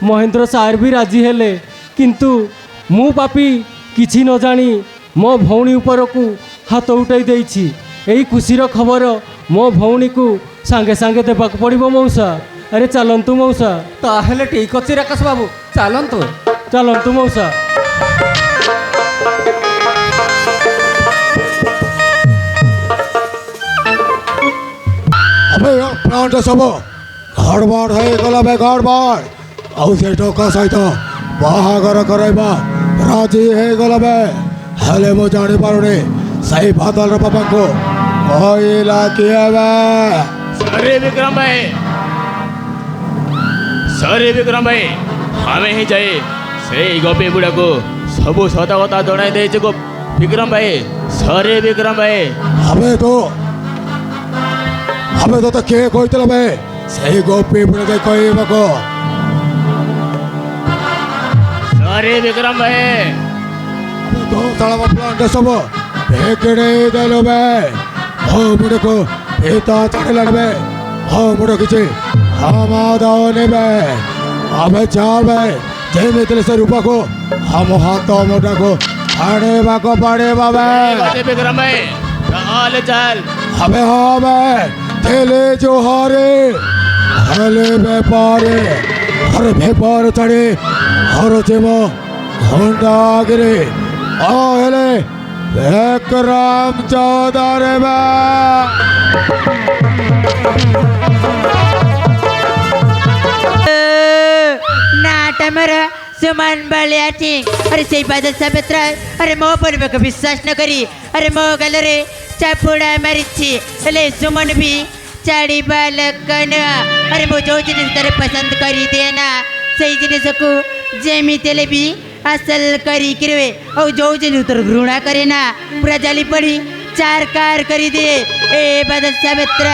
ମହେନ୍ଦ୍ର ସାର୍ ବି ରାଜି ହେଲେ। କିନ୍ତୁ ମୁଁ ପାପି କିଛି ନ ଜାଣି ମୋ ଭଉଣୀ ଉପରକୁ ହାତ ଉଠାଇ ଦେଇଛି। ଏଇ ଖୁସିର ଖବର ମୋ ଭଉଣୀକୁ ସାଙ୍ଗେ ସାଙ୍ଗେ ଦେବାକୁ ପଡ଼ିବ ମଉସା। ଆରେ ଚାଲନ୍ତୁ ମଉସା, ତାହେଲେ ଠିକ୍ ଅଛି ରାକେଶ ବାବୁ, ଚାଲନ୍ତୁ। ଚାଲନ୍ତୁ ମଉସା। अबे प्लांट सब गड़बड़ है गला बे गड़बड़ ଆଉ ସେ ଟଙ୍କା ସହିତ ବାହାଘର କରାଇବା ରାଜି ହେଇଗଲା ବେ। ହେଲେ ମୁଁ ଜାଣିପାରୁନି ସେଇ ବାଦଲର ବାପାଙ୍କୁ କହିଲା କିଏ ବେ? अरे विक्रम भाई, सॉरी विक्रम भाई, हमें ही जाए से गोपी बुढ़ा को सबू सत कथा जनाई दे विक्रम भाई। सॉरी विक्रम भाई। ଆମେ ତତେ କିଏ କହିଥିଲା ବେ ସେଇ ଗୋପୀ ବୁଢ଼ାକୁ କହିବାକୁ? सॉरी विक्रम भाई। ତୋ ତଳବ ପ୍ଲାଣ୍ଟ ସବୁ ବିଗିଡେଇ ଦେଲୁ ବେ। ମୋ ବୁଢ଼ାକୁ ପିତା ଛାଡ଼ିଲାଣି ବେ। ମୋ ବୁଢ଼ା କିଛି ସମାଧାନ ବେ। ଆମେ ଚାବେ ଯେମିତି ସେ ରୂପାକୁ ଆମ ହାତ ମୁଠାକୁ ଆଣିବାକୁ ପଡ଼ିବ ବେ। विक्रम भाई चाल चाल। ଆମେ ହବେ ଥିଲେ ଜୋହାରେ ହେଲେ ବେପାରେ ହରେ ବେପାର ଛାଡ଼ି ହରୁଛି ମୋ ଘଣ୍ଟାଗିରି ହେଲେ ବିକ୍ରମ ଚୌଧୁରୀ ବେ। नाटा मरा सुमन बलिया ठीक। अरे सही बादल साबित रहा। अरे मो परिवार को विश्वास न करी। अरे मो गलरे चापुड़ा मरिची। अरे सुमन भी चाड़ी बालकन। अरे मो जो जिनिस तेरे पसंद करी देना सही जिनिस को जेमी तेले भी असल करी किरवे और जो जिनिस उतर घृणा करे ना पूरा जाली पड़ी चारकार करी दे ए बादल सावित्र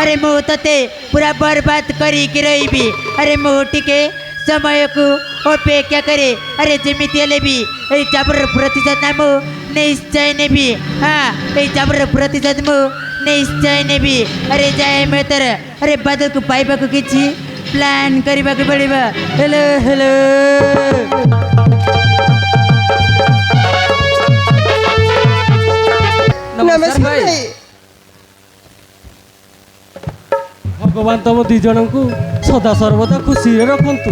अरे मु तते पूरा बर्बाद करी कि रही अरे मु टिके समय को अपेक्षा करे अरे जेमिति हेले भी ए चाबर प्रतिशत ना मु निश्चय नेबी हाँ ए चाबर प्रतिशत मु निश्चय नेबी अरे जाए मैं तर अरे बादल को पाइबा को किछि प्लान करबा को पड़िबा हेलो हेलो नमस्कार भाई भगवान तुम दी जन को सदा सर्वदा खुशी रखंतु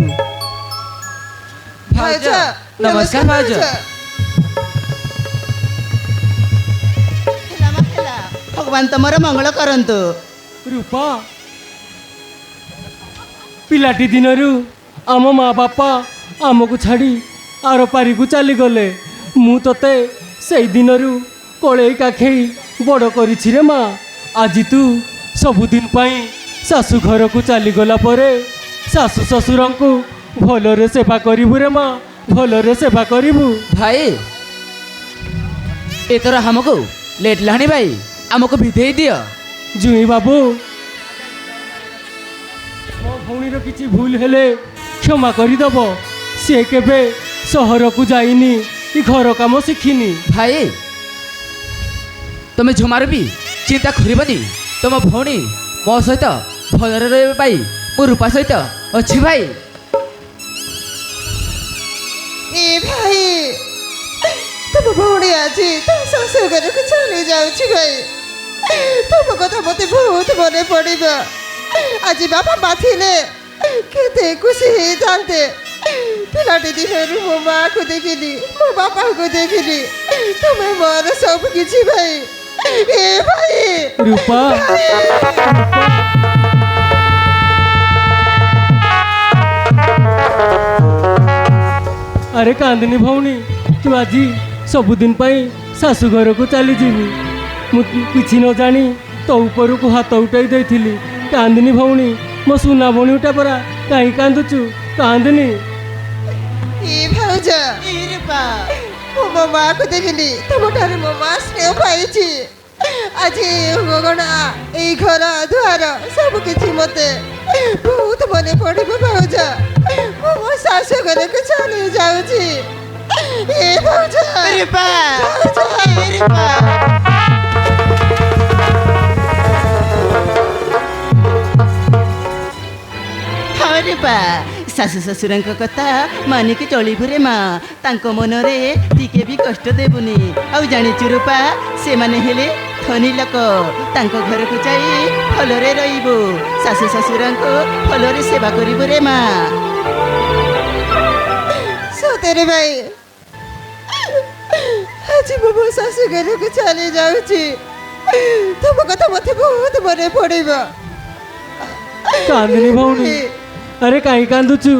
भाऊजा नमस्कार भाऊजा। भगवान तुमर मंगल करंतु रूपा पिलाटी दिनरू आम माँ बापा आमको छाड़ी आर पारी को चली गले मु तते से दिनरू कलई काखेई बड़ करिछि रे माँ आज तू सबुदिन पाई शाशु घर को चलीगला परे शाशु शशुर को भलरे सेवा करिबु रे माँ भलरे सेवा करिबु भाई एतर हमको लेट लानी भाई हमको विधेय दियो जुई बाबू मो भौणीर किछि भूल हेले क्षमा करिदब से केबे सहर को जाइनी कि घर काम शिखिनी भाई तुम्हें झुमार भी चिंता करबनी तुम भौणी मो सहित भलरे रहिबा पाई मो रूपा सहित अच्छी भाई ए भाई तुम भौणी आज तुम शाशु घर को चली जाउछि भाई तुम कथा मते बहुत मने पड़िबा आज बाबा माथिले केते खुशी हे जानते पिलाटी दिनरू मो माँ को देखिली मो बापा को देखिली तुम्हें मोर सब किछि भाई ए भाई रूपा अरे कांदनी भौणी तू आज सबुदिन पाई शाशु घर को चली जीवी मु किछि न जानी तो ऊपर को हाथ उठाई देथिली कांदनी भौणी मो सुना भौणी उठा परा कहीं कांदुचु कांदनी ए भाउजा ए रूपा मो माँ को देखिली तुमठारे मो माँ स्नेह पाइछि आज गगना ए घर द्वार सब किछि मते बहुत मने पड़िबो भाउजा मो शाशु घर को चली जाउछि ए भाउजा रूपा भाउजा ए रूपा हाँ रूपा शाशु शशुर कथा मानिकी चलबू रे माँ तांको मनरे टिके भी कष्ट देबुनी आउ जानिचु रूपा से माने हेले धनी लोक तांको घर को जाई भलरे रहिबो शाशु शशुर भलरे सेवा करिबो रे माँ सतेरे भाई आज मो शाशु घर को चली जाउछि तुम कथा मते बहुत मने पड़िबो कांदनी भौणी अरे कहीं कांदुचु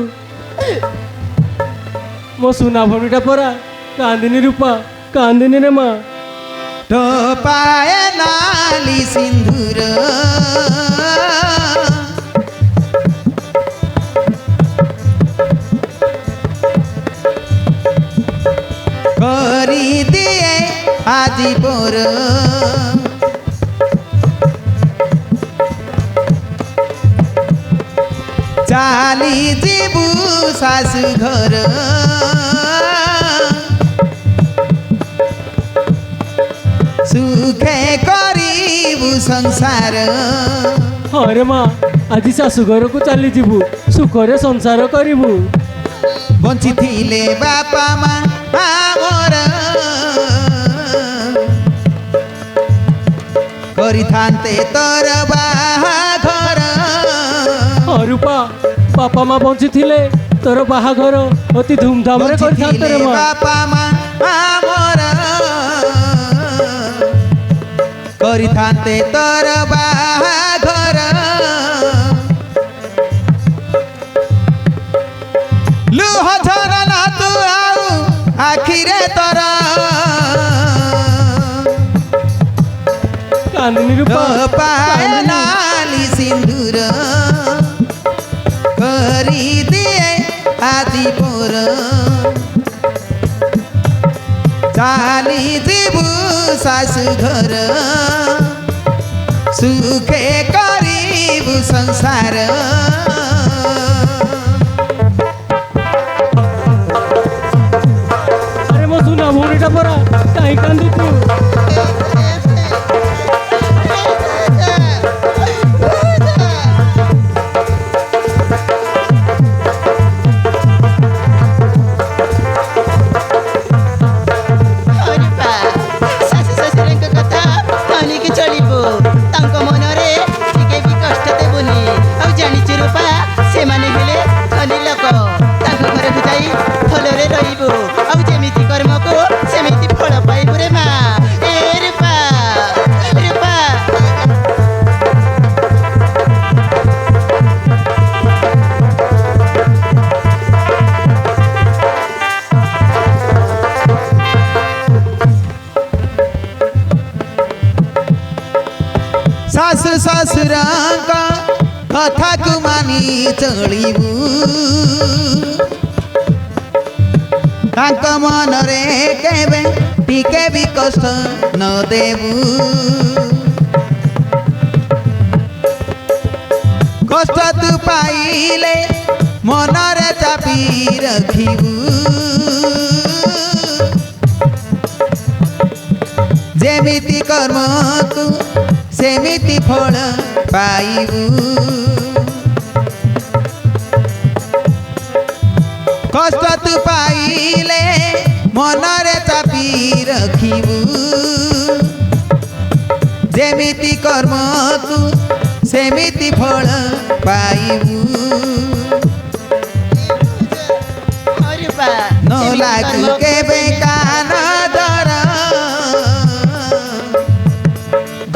मो सुना भौणीटा परा कांदिनी रूपा कांदिनी रे माँ टोपाए नाली सिंदूर करी दिए आजी पोर चाली जीबू शाशु घर सुखे करिबू संसार अरे माँ आज शाशु घर को चली जीवु सुखरे संसार करिबु बंची थिले बापा माँ आमर करि थान्ते तोर बाहाघर रूपा बापा माँ बंची थिले तोर बाहाघर अति धूमधाम रे बंची करथान्ते रे थिले माँ बापा माँ आमर करि थान्ते तोर बाहाघर लुह झरना तू आउ आखिरे तोर कांदनी रूपा पाए नाली सिंदूर करी दिए आदि पोर ଚାଲି ଯିବୁ ଶାଶୁ ଘର ସୁଖେ କରିବୁ ସଂସାର ଆରେ ମୋ ସୁନା ଭଉଣୀଟା ପରା କାହିଁ କାନ୍ଦୁଛୁ? ହରିପା ଶାଶୁ ଶ୍ୱଶୁରଙ୍କ କଥା ମାନିକି ଚଳିବୁ ତାଙ୍କ ମନରେ ଟିକେ ବି କଷ୍ଟ ଦେବୁନି ଆଉ ଜାଣିଛୁ ରୂପା ସେମାନେ ହେଲେ ଧନୀ ଲୋକ ତାଙ୍କ ଘରକୁ ଯାଇ ଭଲରେ ରହିବୁ ଆଉ ଯେମିତି କର୍ମକୁ ସେମିତି ଫଳ ପାଇବୁ ରେ ମା ଏ ରୂପା ରୂପା ଶାଶୁ ଶ୍ୱଶୁରଙ୍କ କଥାକୁ ମାନି ଚଳିବୁ ତାଙ୍କ ମନରେ କେବେ ଟିକେ ବି କଷ୍ଟ ନ ଦେବୁ କଷ୍ଟ ତୁ ପାଇଲେ ମନରେ ଚାପି ରଖିବୁ ଯେମିତି କର୍ମକୁ ସେମିତି ଫଳ ପାଇବୁ କଷ୍ଟ ତୁ ପାଇଲେ ମନରେ ଚାପି ରଖିବୁ ଯେମିତି କର୍ମକୁ ସେମିତି ଫଳ ପାଇବୁ ହରିପା ନ ଲାଗୁ କେବେ କାନ ଦର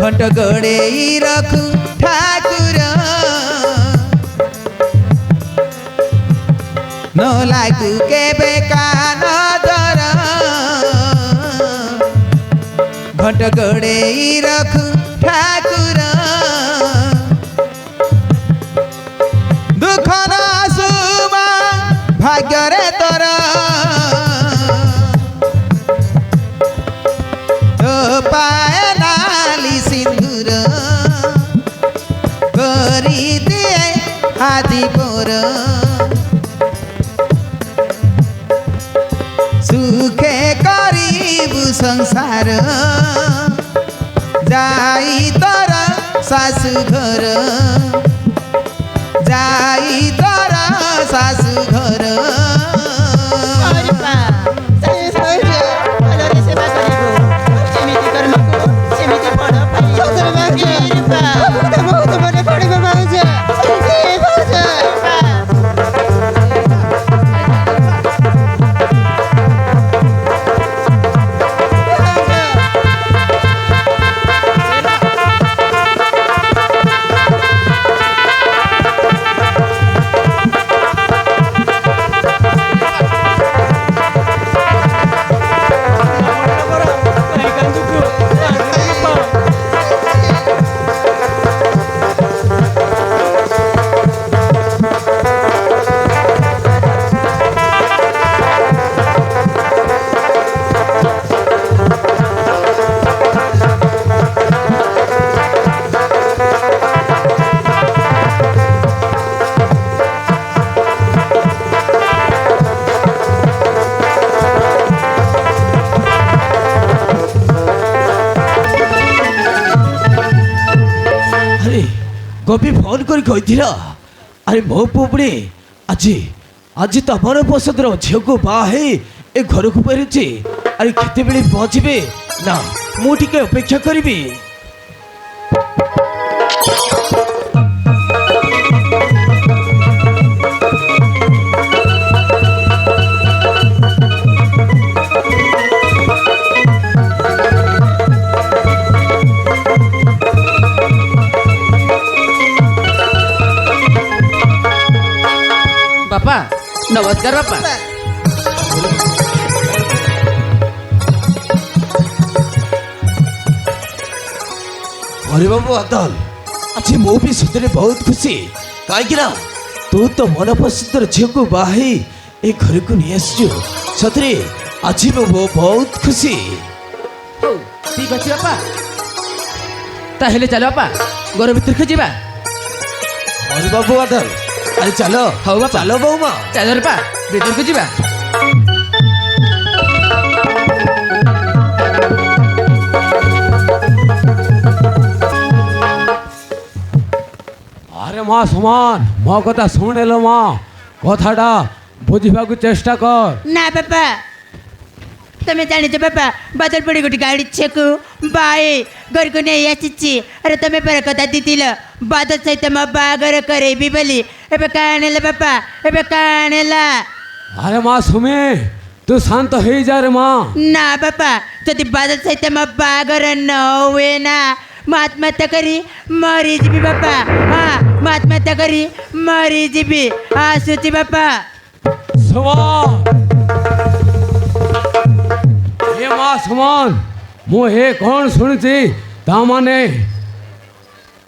ଘଣ୍ଟ ଗୋଡ଼େଇ ରଖୁ ଠାକୁର ନ ଲାଗୁ କେବେ କାନ ଦର ଘଣ୍ଟ ଗୋଡ଼େଇ ରଖୁ ଠାକୁର ଦୁଃଖ ନ ଆସୁମା ଭାଗ୍ୟରେ ତୋର ତୋ ପାଏ ନାଲି ସିନ୍ଦୁର କରିଦିଏ ଆଜି ପର ସୁଖେ କରିବୁ ସଂସାର ଯାଇ ତୋର ଶାଶୁ ଘର ଯାଇ ତୋର ଶାଶୁ ଘର ହରିପା ଶାଶୁ ଶ୍ୱଶୁର ଭଲରେ ସେବା କରିବୁ ଯେମିତି କର୍ମକୁ ସେମିତି ଫଳ ପାଇବୁ ହରିପା ବହୁତ ମନେ ପଡ଼ିବ ଭାଉଜ ଭାଉଜ କାହିଁ କାନ୍ଦୁଛୁ? ଆରେ ଗୋପୀ ଫୋନ କରି କହିଥିଲା ଆରେ ମୋ ପୁଅ ଆଜି ଆଜି ତମର ପସନ୍ଦର ଝିଅକୁ ବାହା ହେଇ ଏ ଘରକୁ ଫେରୁଛି ଆରେ କେତେବେଳେ ପହଞ୍ଚିବେ ନା ମୁଁ ଟିକେ ଅପେକ୍ଷା କରିବି ବାପା ନମସ୍କାର ବାପା। अरे बाबू अदल आज मु भी सतरे बहुत खुशी कहीं तू तो मन पसंदर झील को बाहे ए घर को नहीं आसु सतरे আজি ମୁଁ ବହୁତ ଖୁସି। ହଉ ଠିକ ଅଛି ବାପା, ତାହେଲେ ଚାଲ ବାପା ଘର ଭିତରକୁ ଯିବା। ହରି ବାବୁ ବାଦଲ, ଆରେ ଚାଲ। ହଉ ବାପା, ଚାଲ ବୋଉମା, ଚାଲ ବାପା ଭିତରକୁ ଯିବା। আরে মা সমান ମୋ କଥା ଶୁଣିଲ ମା, କଥାଟା ବୁଝିବାକୁ ଚେଷ୍ଟା କର। ନା ବାପା, ତମେ ଜାଣିଛ ବାପା, ବାଦଲ ପଡ଼ି ଗୋଟେ ଗାଡ଼ି ଛେକୁ ବାଏ ଘରକୁ ନେଇ ଆସିଛି। ଆରେ ତମେ ପରା କଥା ଦେଇଥିଲ ବାଦଲ ସହିତ ମୋ ବାହାଘର କରେଇବି ବୋଲି। ଏବେ କାଣ ହେଲା ବାପା, ଏବେ କାଣ ହେଲା? আরে মা সুমি, তুই শান্ত হয়ে যা রে মা। ନା ବାପା, ଯଦି ବାଦଲ ସହିତ ମୋ ବାହାଘର ନ ହୁଏ ନା, ମୁଁ ଆତ୍ମହତ୍ୟା କରି ମରିଯିବି ବାପା। ହଁ, ମୁଁ ଆତ୍ମହତ୍ୟା କରି ମରିଯିବି। ଆସୁଛି ବାପା। সুমন, এ মা সুমন, ମୁଁ ଏ କ'ଣ ଶୁଣିଛି?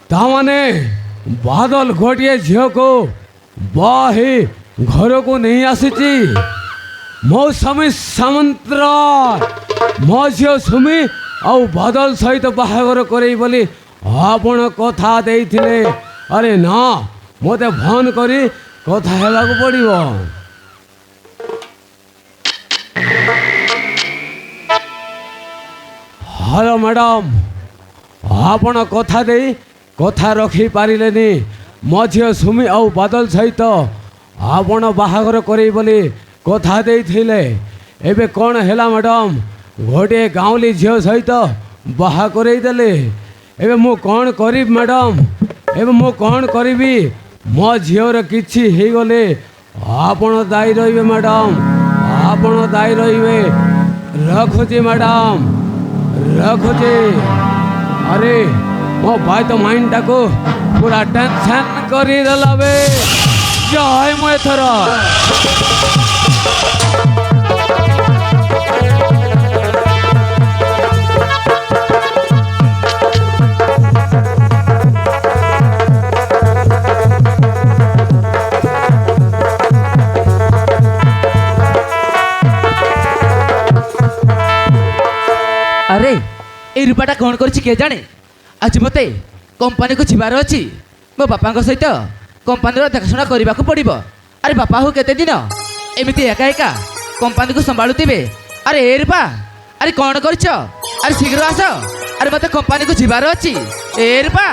ତାମାନେ ବାଦଲ ଗୋଟିଏ ଝିଅକୁ ବାହା ହେଇ ଘରକୁ ନେଇ ଆସିଛି। ମୋ ସ୍ୱାମୀ ସାମନ୍ତରାୟ ମୋ ଝିଅ ସୁମି ଆଉ ବାଦଲ ସହିତ ବାହାଘର କରେଇ ବୋଲି ଆପଣ କଥା ଦେଇଥିଲେ। ଆରେ ନା, ମୋତେ ଫୋନ୍ କରି କଥା ହେବାକୁ ପଡ଼ିବ। ହ୍ୟାଲୋ ମ୍ୟାଡ଼ାମ୍, ଆପଣ କଥା ଦେଇ କଥା ରଖିପାରିଲେନି। ମୋ ଝିଅ ସୁମି ଆଉ ବାଦଲ ସହିତ ଆପଣ ବାହାଘର କରେଇ ବୋଲି କଥା ଦେଇଥିଲେ। ଏବେ କ'ଣ ହେଲା ମ୍ୟାଡ଼ାମ୍? ଗୋଟିଏ ଗାଉଁଲି ଝିଅ ସହିତ ବାହା କରେଇ ଦେଲେ। ଏବେ ମୁଁ କ'ଣ କରିବି ମ୍ୟାଡ଼ାମ୍? ଏବେ ମୁଁ କ'ଣ କରିବି? ମୋ ଝିଅର କିଛି ହେଇଗଲେ ଆପଣ ଦାୟୀ ରହିବେ ମ୍ୟାଡ଼ାମ୍, ଆପଣ ଦାୟୀ ରହିବେ। ରଖୁଛି ମ୍ୟାଡ଼ାମ୍, ରଖୁଛି। ଆରେ ମୋ ଭାଇ ତ ମାଇଣ୍ଡଟାକୁ ପୁରା ଟେନସନ୍ କରିଦେଲା ବେ। ଯାଏ ମୁଁ ଏଥର। ଆରେ এই ରୂପାଟା କ'ଣ କରିଛି କିଏ ଜାଣେ? ଆଜି ମୋତେ କମ୍ପାନୀକୁ ଯିବାର ଅଛି। ମୋ ବାପାଙ୍କ ସହିତ କମ୍ପାନୀର ଦେଖାଶୁଣା କରିବାକୁ ପଡ଼ିବ। ଆରେ ବାପା ହଉ କେତେ ଦିନ ଏମିତି ଏକା ଏକା କମ୍ପାନୀକୁ ସମ୍ଭାଳୁଥିବେ। ଆରେ ଏ ରୂପା, ଆରେ କ'ଣ କରିଛ? ଆରେ ଶୀଘ୍ର ଆସ, ଆରେ ମୋତେ କମ୍ପାନୀକୁ ଯିବାର ଅଛି। ଏ ରୂପା,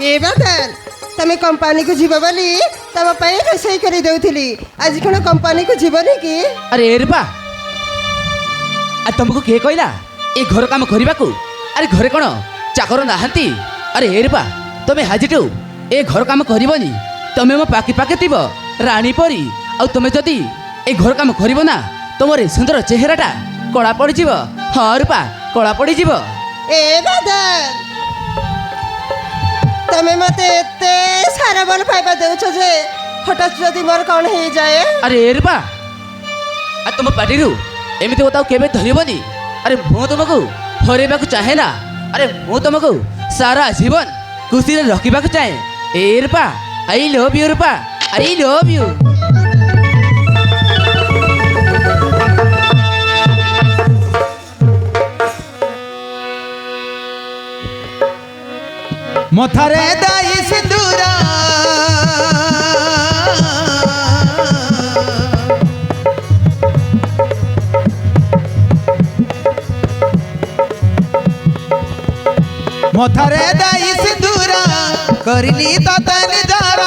ଏ ବାଦଲ, ତମେ କମ୍ପାନୀକୁ ଯିବ ବୋଲି ତମ ପାଇଁ ରୋଷେଇ କରି ଦେଉଥିଲି। ଆଜି କ'ଣ କମ୍ପାନୀକୁ ଯିବନି କି? ଆରେ ଏ ରୂପା, ଆରେ ତମକୁ କିଏ କହିଲା ଏ ଘର କାମ କରିବାକୁ? ଆରେ ଘରେ କ'ଣ ଚାକର ନାହାନ୍ତି? ଆରେ ଏ ରୂପା, ତମେ ଆଜିଠୁ ଏ ଘର କାମ କରିବନି। ତମେ ମୋ ପାଖେ ପାଖେ ଥିବ ରାଣୀ ପରି। ଆଉ ତମେ ଯଦି ଏ ଘର କାମ କରିବ ନା, ତମର ଏ ସୁନ୍ଦର ଚେହେରାଟା କଳା ପଡ଼ିଯିବ। ହଁ ରୂପା, କଳା ପଡ଼ିଯିବ। ଏ ବାଦଲ, ତମେ ମତେ ଏତେ ସାରା ଭଲ ପାଇବା ଦେଉଛ ଯେ ହଠାତ୍ ଯଦି ମୋର କ'ଣ ହେଇଯାଏ? ଆରେ ଏ ରୂପା, ଆଉ ତମ ପାଟିରୁ ଏମିତି କଥା ଆଉ କେବେ ଧରିବନି। ଆରେ ମୁଁ ତମକୁ ହରେଇବାକୁ ଚାହେଁ ନା। ଆରେ ମୁଁ ତମକୁ ସାରା ଜୀବନ ଖୁସିରେ ରଖିବାକୁ ଚାହେଁ। ଏ Rupa, I love you Rupa, I love you. ମଥାରେ ଦାଇ ସିନ୍ଦୁର ମଥାରେ ଦାଇ ସିନ୍ଦୁର କରିଲି ତତେ ନିଜର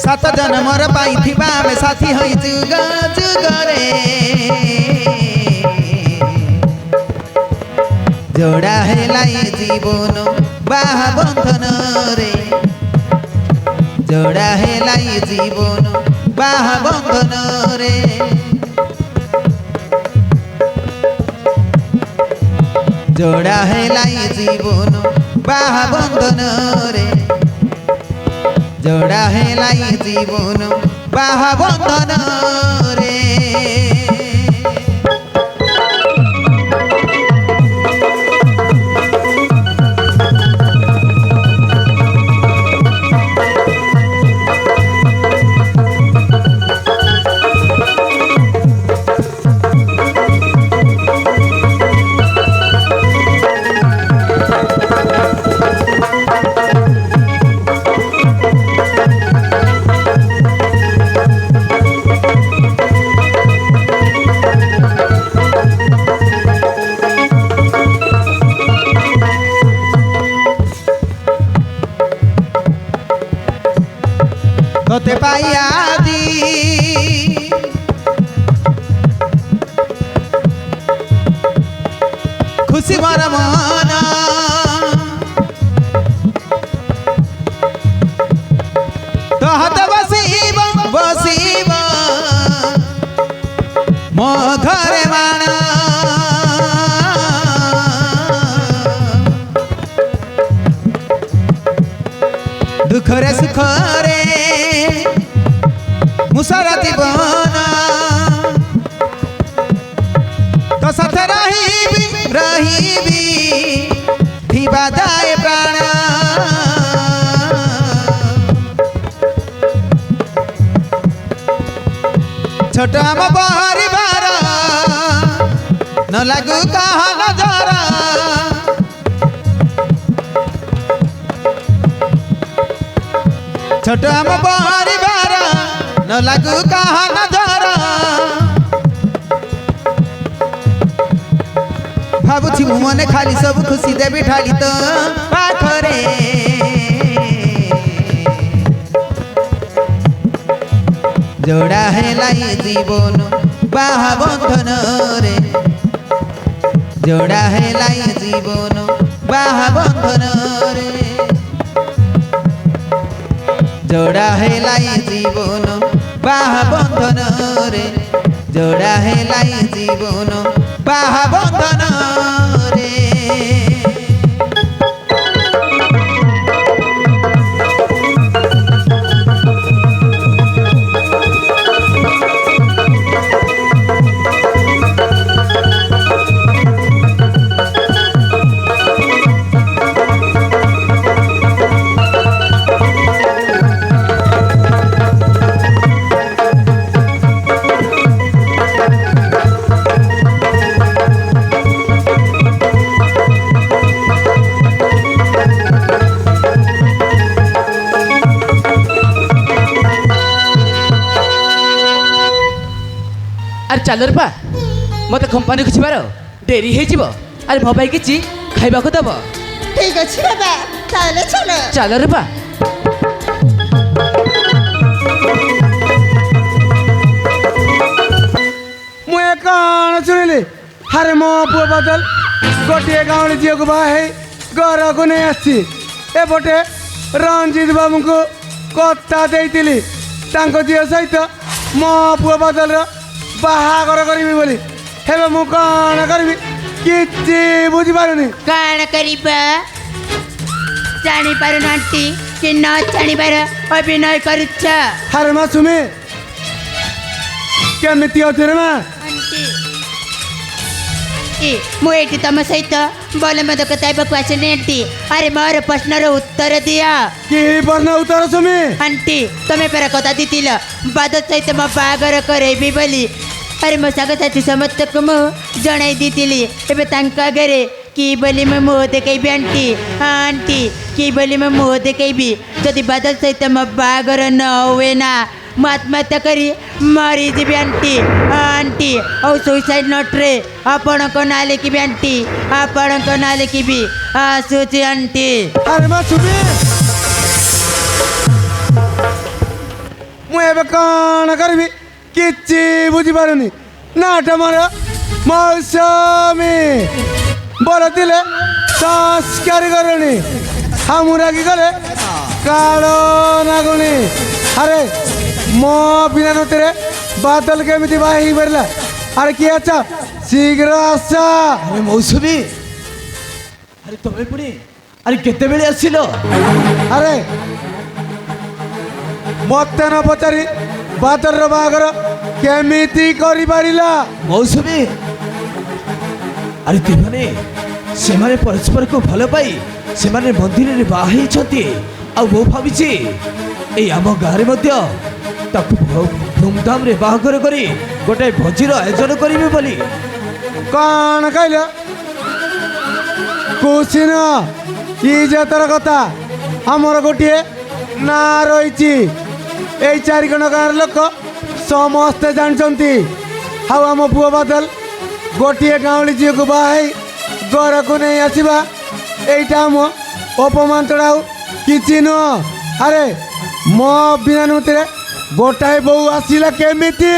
ସାତ ଜନ୍ମର ପାଇଥିବା ଆମେ ସାଥୀ ହୋଇ ଯୁଗ ଯୁଗରେ जोड़ा हेला ये जीवन बाहा बंधन रे जोड़ा हेला ये जीवन बाहा बंधन रे जोड़ा हेला ये जीवन बाहा बंधन रे जोड़ा हेला ये जीवन बाहा बंधन रे তোতে পাইয়া দি খুশি মর মন তহত বসিব বসিব মো ঘরে মান দুঃখরে সুখরে মুসারা জীবন তো সাথে রহিবি রহিবি দিবা দায় প্রাণ ছোট আম পরিবার ন লাগু কাহা নজর ছোট আম পরিবার ন লাগু কাহা নজর ভাবুছি মু মনে খালি সবু খুশি দেবি ঢালি তো পাখরে जोड़ा हेला ये जीवन बाहा बंधन रे जोड़ा हेला ये जीवन बाहा बंधन रे जोड़ा हेला ये जीवन बाहा बंधन रे जोड़ा हेला ये जीवन बाहा बंधन रे ଆରେ ଚାଲ ରେ ପା ମୋତେ କମ୍ପାନୀକୁ ଯିବାର ଡେରି ହେଇଯିବ। ଆରେ ମୋ ପାଇଁ କିଛି ଖାଇବାକୁ ଦେବ। ଠିକ ଅଛି ବାବା ତାହେଲେ ଚାଲ ଚାଲ ରେ ପା। ମୁଁ ଏ କ'ଣ ଶୁଣିଲି ଆରେ ମୋ ପୁଅ ବଦଲ ଗୋଟିଏ ଗାଉଁଲି ଝିଅକୁ ବାହା ହେଇ ଘରକୁ ନେଇ ଆସିଛି। ଏପଟେ ରଞ୍ଜିତ ବାବୁଙ୍କୁ କଥା ଦେଇଥିଲି ତାଙ୍କ ଝିଅ ସହିତ ମୋ ପୁଅ ବଦଲର ବାହାଘର କରିବି ବୋଲି। ହେଲେ ମୁଁ କ'ଣ କରିବି କିଛି ବୁଝିପାରୁନି। କ'ଣ କରିବା ଜାଣିପାରୁନାହାନ୍ତି କି ନ ଜାଣିବାର ଅଭିନୟ କରୁଛ। ଆରେ ମା ସୁମି କେମିତି ଅଛୁ ରେ ମା? ମୁଁ ଏଇଠି ତମ ସହିତ ଭଲ ମନ୍ଦ କଥା ହେବାକୁ ଆସିନି ଆଣ୍ଟି। ଆରେ ମୋର ପ୍ରଶ୍ନର ଉତ୍ତର ଦିଅ। କି ପ୍ରଶ୍ନ ଉତ୍ତର ସୁମି? ଆଣ୍ଟି ତମେ ପରା କଥା ଦେଇଥିଲ ବାଦଲ ସହିତ ମୋ ବାହାଘର କରେଇବି ବୋଲି। ଆରେ ମୋ ସାଙ୍ଗସାଥି ସମସ୍ତଙ୍କୁ ମୁଁ ଜଣାଇ ଦେଇଥିଲି। ଏବେ ତାଙ୍କ ଆଗରେ କି ବୋଲି ମୁଁ ମୁହଁ ଦେଖେଇବି ଆଣ୍ଟି? ଆଣ୍ଟି କି ବୋଲି ମୁଁ ମୁହଁ ଦେଖେଇବି? ଯଦି ବାଦଲ ସହିତ ମୋ ବାହାଘର ନ ହୁଏ ନା ମୁଁ ଆତ୍ମହତ୍ୟା କରି ମରିଯିବି ଆଣ୍ଟି। ଆଣ୍ଟି ଆଉ ସୁଇସାଇଡ୍ ନୋଟ୍ରେ ଆପଣଙ୍କ ନାଁ ଲେଖିବି ଆଣ୍ଟି। ଆପଣଙ୍କ ନାଁ ଲେଖିବି। ଆସୁଛି ଆଣ୍ଟି। ଆରେ ମା ସୁମି ମୁଁ ଏବେ କ'ଣ କରିବି କିଛି ବୁଝିପାରୁନି। ନାଟା ମୋର ମୌସୁମୀ ବର ଥିଲେ ସଂସ୍କାରୀ କରୁନି ହାମୁରାଗି ଗଲେ କାଳ ନାଗୁନି। ଆରେ ମୋ ବିନା ନତିରେ ବାଦଲ କେମିତି ବାହା ହେଇପାରିଲା? ଆରେ କିଏ ଅଛ ଶୀଘ୍ର ଆସ। আরে মৌসুমী আরে তুমি পুଣି আরে কেତେବେଳେ ଆସିଲ? ଆରେ ମତେ ନ ପଚାରି ବାଦଲର ବାହାଘର କେମିତି କରିପାରିଲା? ମୌସୁମୀ ଆରେ ତୁମାନେ ସେମାନେ ପରସ୍ପରକୁ ଭଲ ପାଇ ସେମାନେ ମନ୍ଦିରରେ ବାହା ହେଇଛନ୍ତି। ଆଉ ମୁଁ ଭାବିଛି ଏଇ ଆମ ଗାଁରେ ମଧ୍ୟ ତାକୁ ଧୁମଧାମରେ ବାହାଘର କରି ଗୋଟାଏ ଭୋଜିର ଆୟୋଜନ କରିବେ ବୋଲି। କ'ଣ କହିଲ? କୁସିନ ଇଜତର କଥା ଆମର ଗୋଟିଏ ନାଁ ରହିଛି। ଏଇ ଚାରିଜଣ ଗାଁର ଲୋକ ସମସ୍ତେ ଜାଣିଛନ୍ତି। ଆଉ ଆମ ପୁଅ ବାଦଲ ଗୋଟିଏ ଗାଉଁଲି ଝିଅକୁ ବାହା ହେଇ ଘରକୁ ନେଇ ଆସିବା ଏଇଟା ଆମ ଅପମାନ ଛଡ଼ା ଆଉ କିଛି ନୁହଁ। ଆରେ ମୋ ବିନା ଅନୁମତିରେ ଗୋଟାଏ ବୋଉ ଆସିଲା କେମିତି?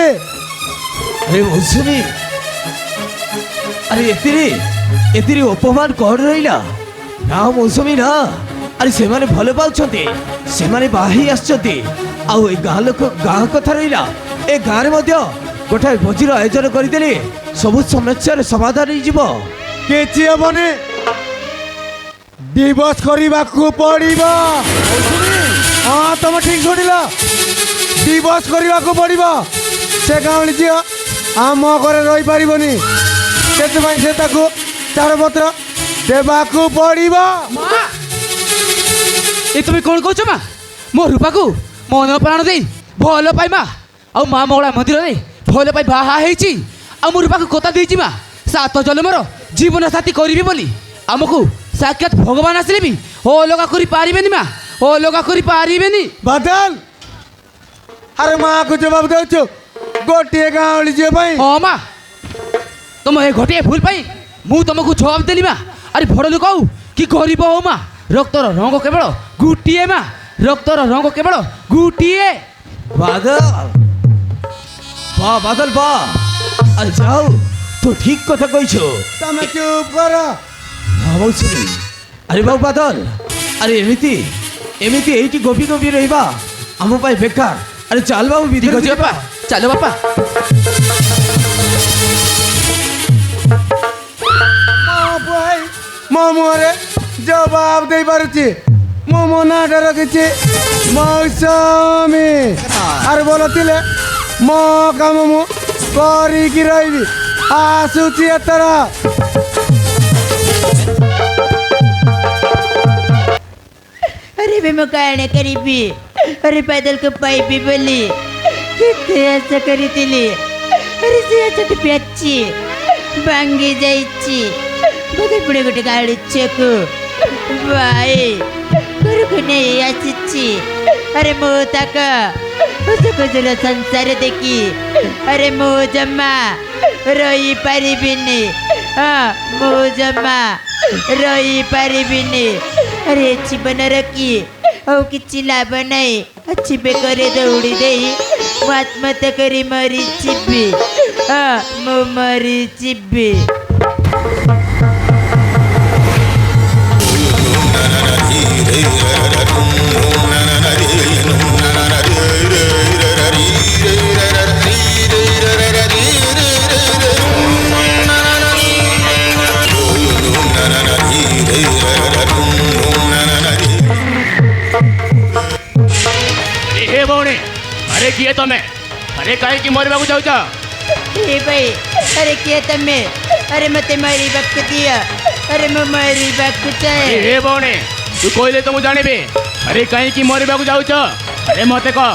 ଆରେ ମୌସୁମୀ ଆରେ ଏଥିରେ ଅପମାନ କ'ଣ ରହିଲା? ନା ମୌସୁମୀ ନା, ଆରେ ସେମାନେ ଭଲ ପାଉଛନ୍ତି, ସେମାନେ ବାହା ହେଇ ଆସିଛନ୍ତି। ଆଉ ଏ ଗାଁ କଥା ରହିଲା, ଏ ଗାଁରେ ମଧ୍ୟ ଗୋଟାଏ ଭୋଜିର ଆୟୋଜନ କରିଦେଲେ ସବୁ ସମସ୍ୟାର ସମାଧାନ ହେଇଯିବ। କିଛି ହବନି, ଡିଭୋର୍ସ କରିବାକୁ ପଡ଼ିବ। ହଁ ତମେ ଠିକ୍ ଶୁଣିଲ, ଡିଭୋର୍ସ କରିବାକୁ ପଡ଼ିବ। ସେ ଗାଉଁଲି ଝିଅ ଆମ ଘରେ ରହିପାରିବନି, ସେଥିପାଇଁ ସେ ତାକୁ ଚାରପତ୍ର ଦେବାକୁ ପଡ଼ିବ। ଏ তুমি କ'ଣ କହୁଛ ମା? ମୋ ରୂପାକୁ ମନ ପ୍ରାଣ ଦେଇ ଭଲ ପାଇ ମା ଆଉ ମା ମଙ୍ଗଳା ମନ୍ଦିରରେ ଭଲ ପାଇ ବାହା ହେଇଛି। ଆଉ ମୋ ରୂପାକୁ କଥା ଦେଇଛି ମା 7 ଜନ୍ମର ଜୀବନ ସାଥୀ କରିବି ବୋଲି। ଆମକୁ ସାକ୍ଷାତ ଭଗବାନ ଆସିଲେ ବି ଅଲଗା କରିପାରିବେନି ମା, ଅଲଗା କରିପାରିବେନି। ବାଦଲ ଆରେ ମାଆକୁ ଜବାବ ଦେଉଛୁ ଗୋଟିଏ ଗାଉଁଲି ଝିଅ ପାଇଁ? ହଁ ମା, ତମ ଏ ଗୋଟିଏ ଭୁଲ ପାଇଁ ମୁଁ ତମକୁ ଜବାବ ଦେଲି ମା। ଆରେ ବଡ଼ ଲୋକ ହଉ କି ଗରିବ ହଉ ମା, ରକ୍ତର ରଙ୍ଗ କେବଳ ଗୋଟିଏ ମା, ରକ୍ତର ରଙ୍ଗ କେବଳ ଗୋଟିଏ। ବାଦଲ ବା আরে যাও, তো ঠিক কথা কইছো। তুমি চুপ করো। মৌসুমী আরে বাবু বাদল, আরে এমিতি এমিতি এইটি গপি গপি রহিবা আম পাই বেকার। আরে চাল বাবু ঠিক আছে বাপা, চালো বাপা। ମୋ ମୁହଁରେ ଜବାବ ଦେଇପାରୁଛି। ମୁଁ ମୋ ନାଁଟା ରଖିଛି ମୌସୁମୀ। ଆରେ ଭଲ ଥିଲେ ମୋ କାମ ମୁଁ କରିକି ରହିବି। ଆସୁଛି ଏଥର। अरे बे मैं काण करीबी, अरे बादल को पाइबी बोली केते आशा करितिली। अरे से आशा प्याची भांगी जाइची। बोधे पुणे गोटे गाड़ी चेकु बाई घरକୁ ନେଇ ଆସିଛି। अरे ମୁଁ ତାକ ଖୁସିର ସଂସାର ଦେଖି अरे ମୁଁ ଜମା ରହିପାରିବିନି। ହଁ ମୁଁ ଜମା ରହିପାରିବିନି। अरे ଜୀବନର କି ଆଉ କିଛି ଲାଭ ନାହିଁ। ଅଛି ବେକରେ ଦୌଡ଼ି ଦେଇ ମୁଁ ଆତ୍ମହତ୍ୟା କରି ମରିଯିବି। ହଁ ମୁଁ ମରିଯିବି। अरे किए तमे? अरे कहीं मरवा जाऊच? भाई अरे किए तमे? अरे मते मरवा दिया। अरे मैं मरवा चाहे। हे भौणी तू कहले तो मुझे जानबी। अरे कहीं मरवा जाऊच? अरे मते कह।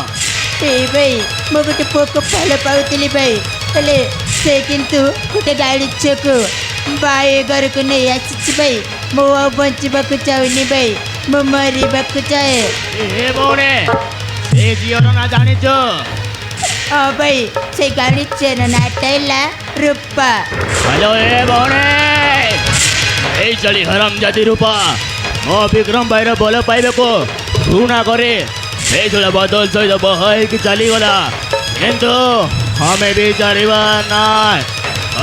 भाई मो गोटे पुओ को भल पाऊली भाई, हेले से किंतु गोटे गाड़ी छुक बाई घर को नहीं आसी भाई। मो आ बचवा चाहूनी भाई, मो मरवा चाहे। हे भौणी ए झीर ना जानी हाँ भाई से गाड़ी चेन नाटा रूपा। हेलो ए भौणी ए चली हराम जाति रूपा मो विक्रम भाई भल पाइबे को घृणा करे ए छोड़ा बदल सहित बहई कि चलीगला किंतु हमें भी चलवा ना।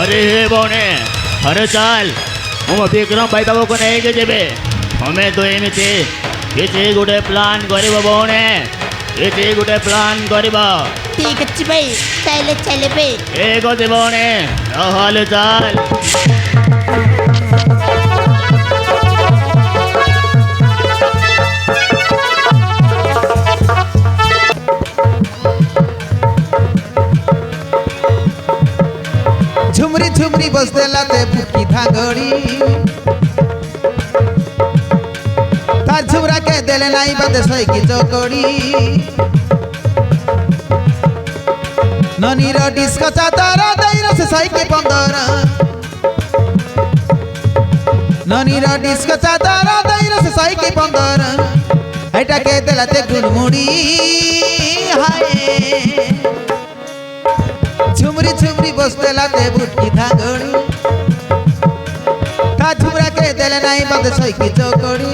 अरे हे भौणी अरे चल मो विक्रम भाई बाबू को नहीं के जेबे। हमें तो एमती किसी गोटे प्लान कर भौणी, किसी गोटे प्लान करवा। ठीक अच्छी भाई ताले चले भाई। एक होते भौणी हाल चाल। ঝুমরি বসদেলাতে বুকি ধাঙ্গড়ি তার ঝুমরাকে দেলে নাই বাদে সইকি চকড়ি ননির ডিস্কো চাতারা দেইর সে সইকি পন্দর ননির ডিস্কো চাতারা দেইর সে সইকি পন্দর এটাকে দেলাতে গুড়মুড়ি হায় ঝুমরি ঝুমরি বসদেলাতে বুকি ধাঙ্গড়ি তা ঝুমরাকে দেলে নাই বাদে সইকি চকড়ি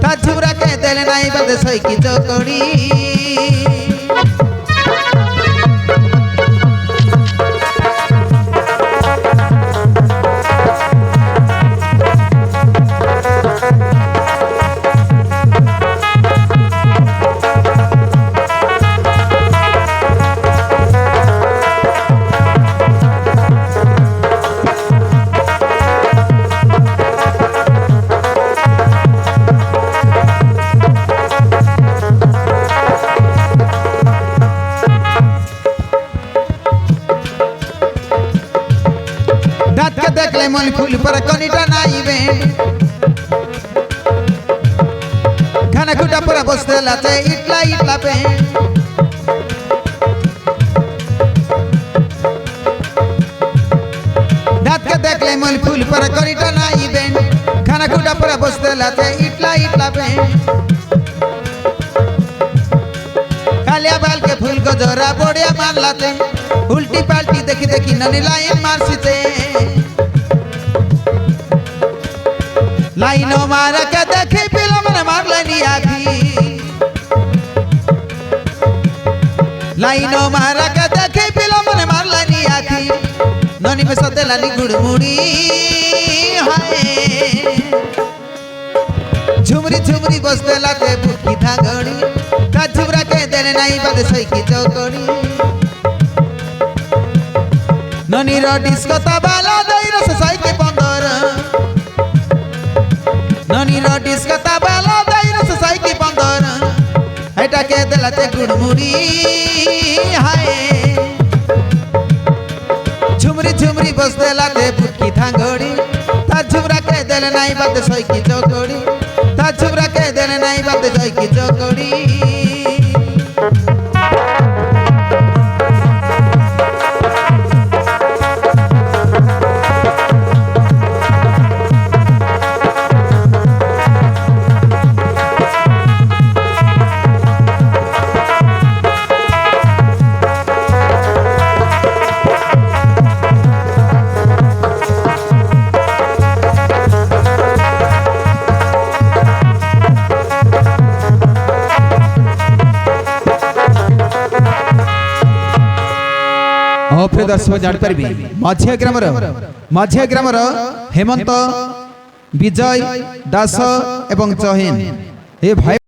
তা ঝুমরাকে দেলে নাই বাদে সইকি চকড়ি দাঁতকে দেখলে মন ফুল পরে কনিটা নাইবে খানা খুঁটা পরে বসতে লাচে ইটলা ইটলা পে দাঁতকে দেখলে মন ফুল পরে কনিটা নাইবে খানা খুঁটা পরে বসতে লাচে ইটলা ইটলা পে কালিয়া बाल के फूल को जोरा बोड़िया मान लाते उल्टी पाल्टी देखी देखी ननी लाइन मार सीते लाइनो मारा के देखे पिला मन मार लेनी आखी लाइनो मारा के देखे पिला मन मार लेनी आखी ननी में सते लानी गुड़मुड़ी हाय झुमरी झुमरी बसते लाते बुकी धांगड़ी ता झुमरा के देने नहीं बदे सईकी चौकड़ी ननी रो डिस्को ताबाला दई रस सईकी पंदर ननी रो डिस्को ताबाला दई रस सईकी पंदर एटा के देलाते गुड़मुड़ी हाय झुमरी झुमरी बसते लाते बुकी धांगड़ी ता झुमरा के देने नहीं बदे सईकी चौकड़ी ता झुमरा के देने नहीं बदे सईकी चौकड़ी प्रिय दर्शक जापारि माझिया ग्रामर हेमंत विजय दास एवं चहीन ए भाई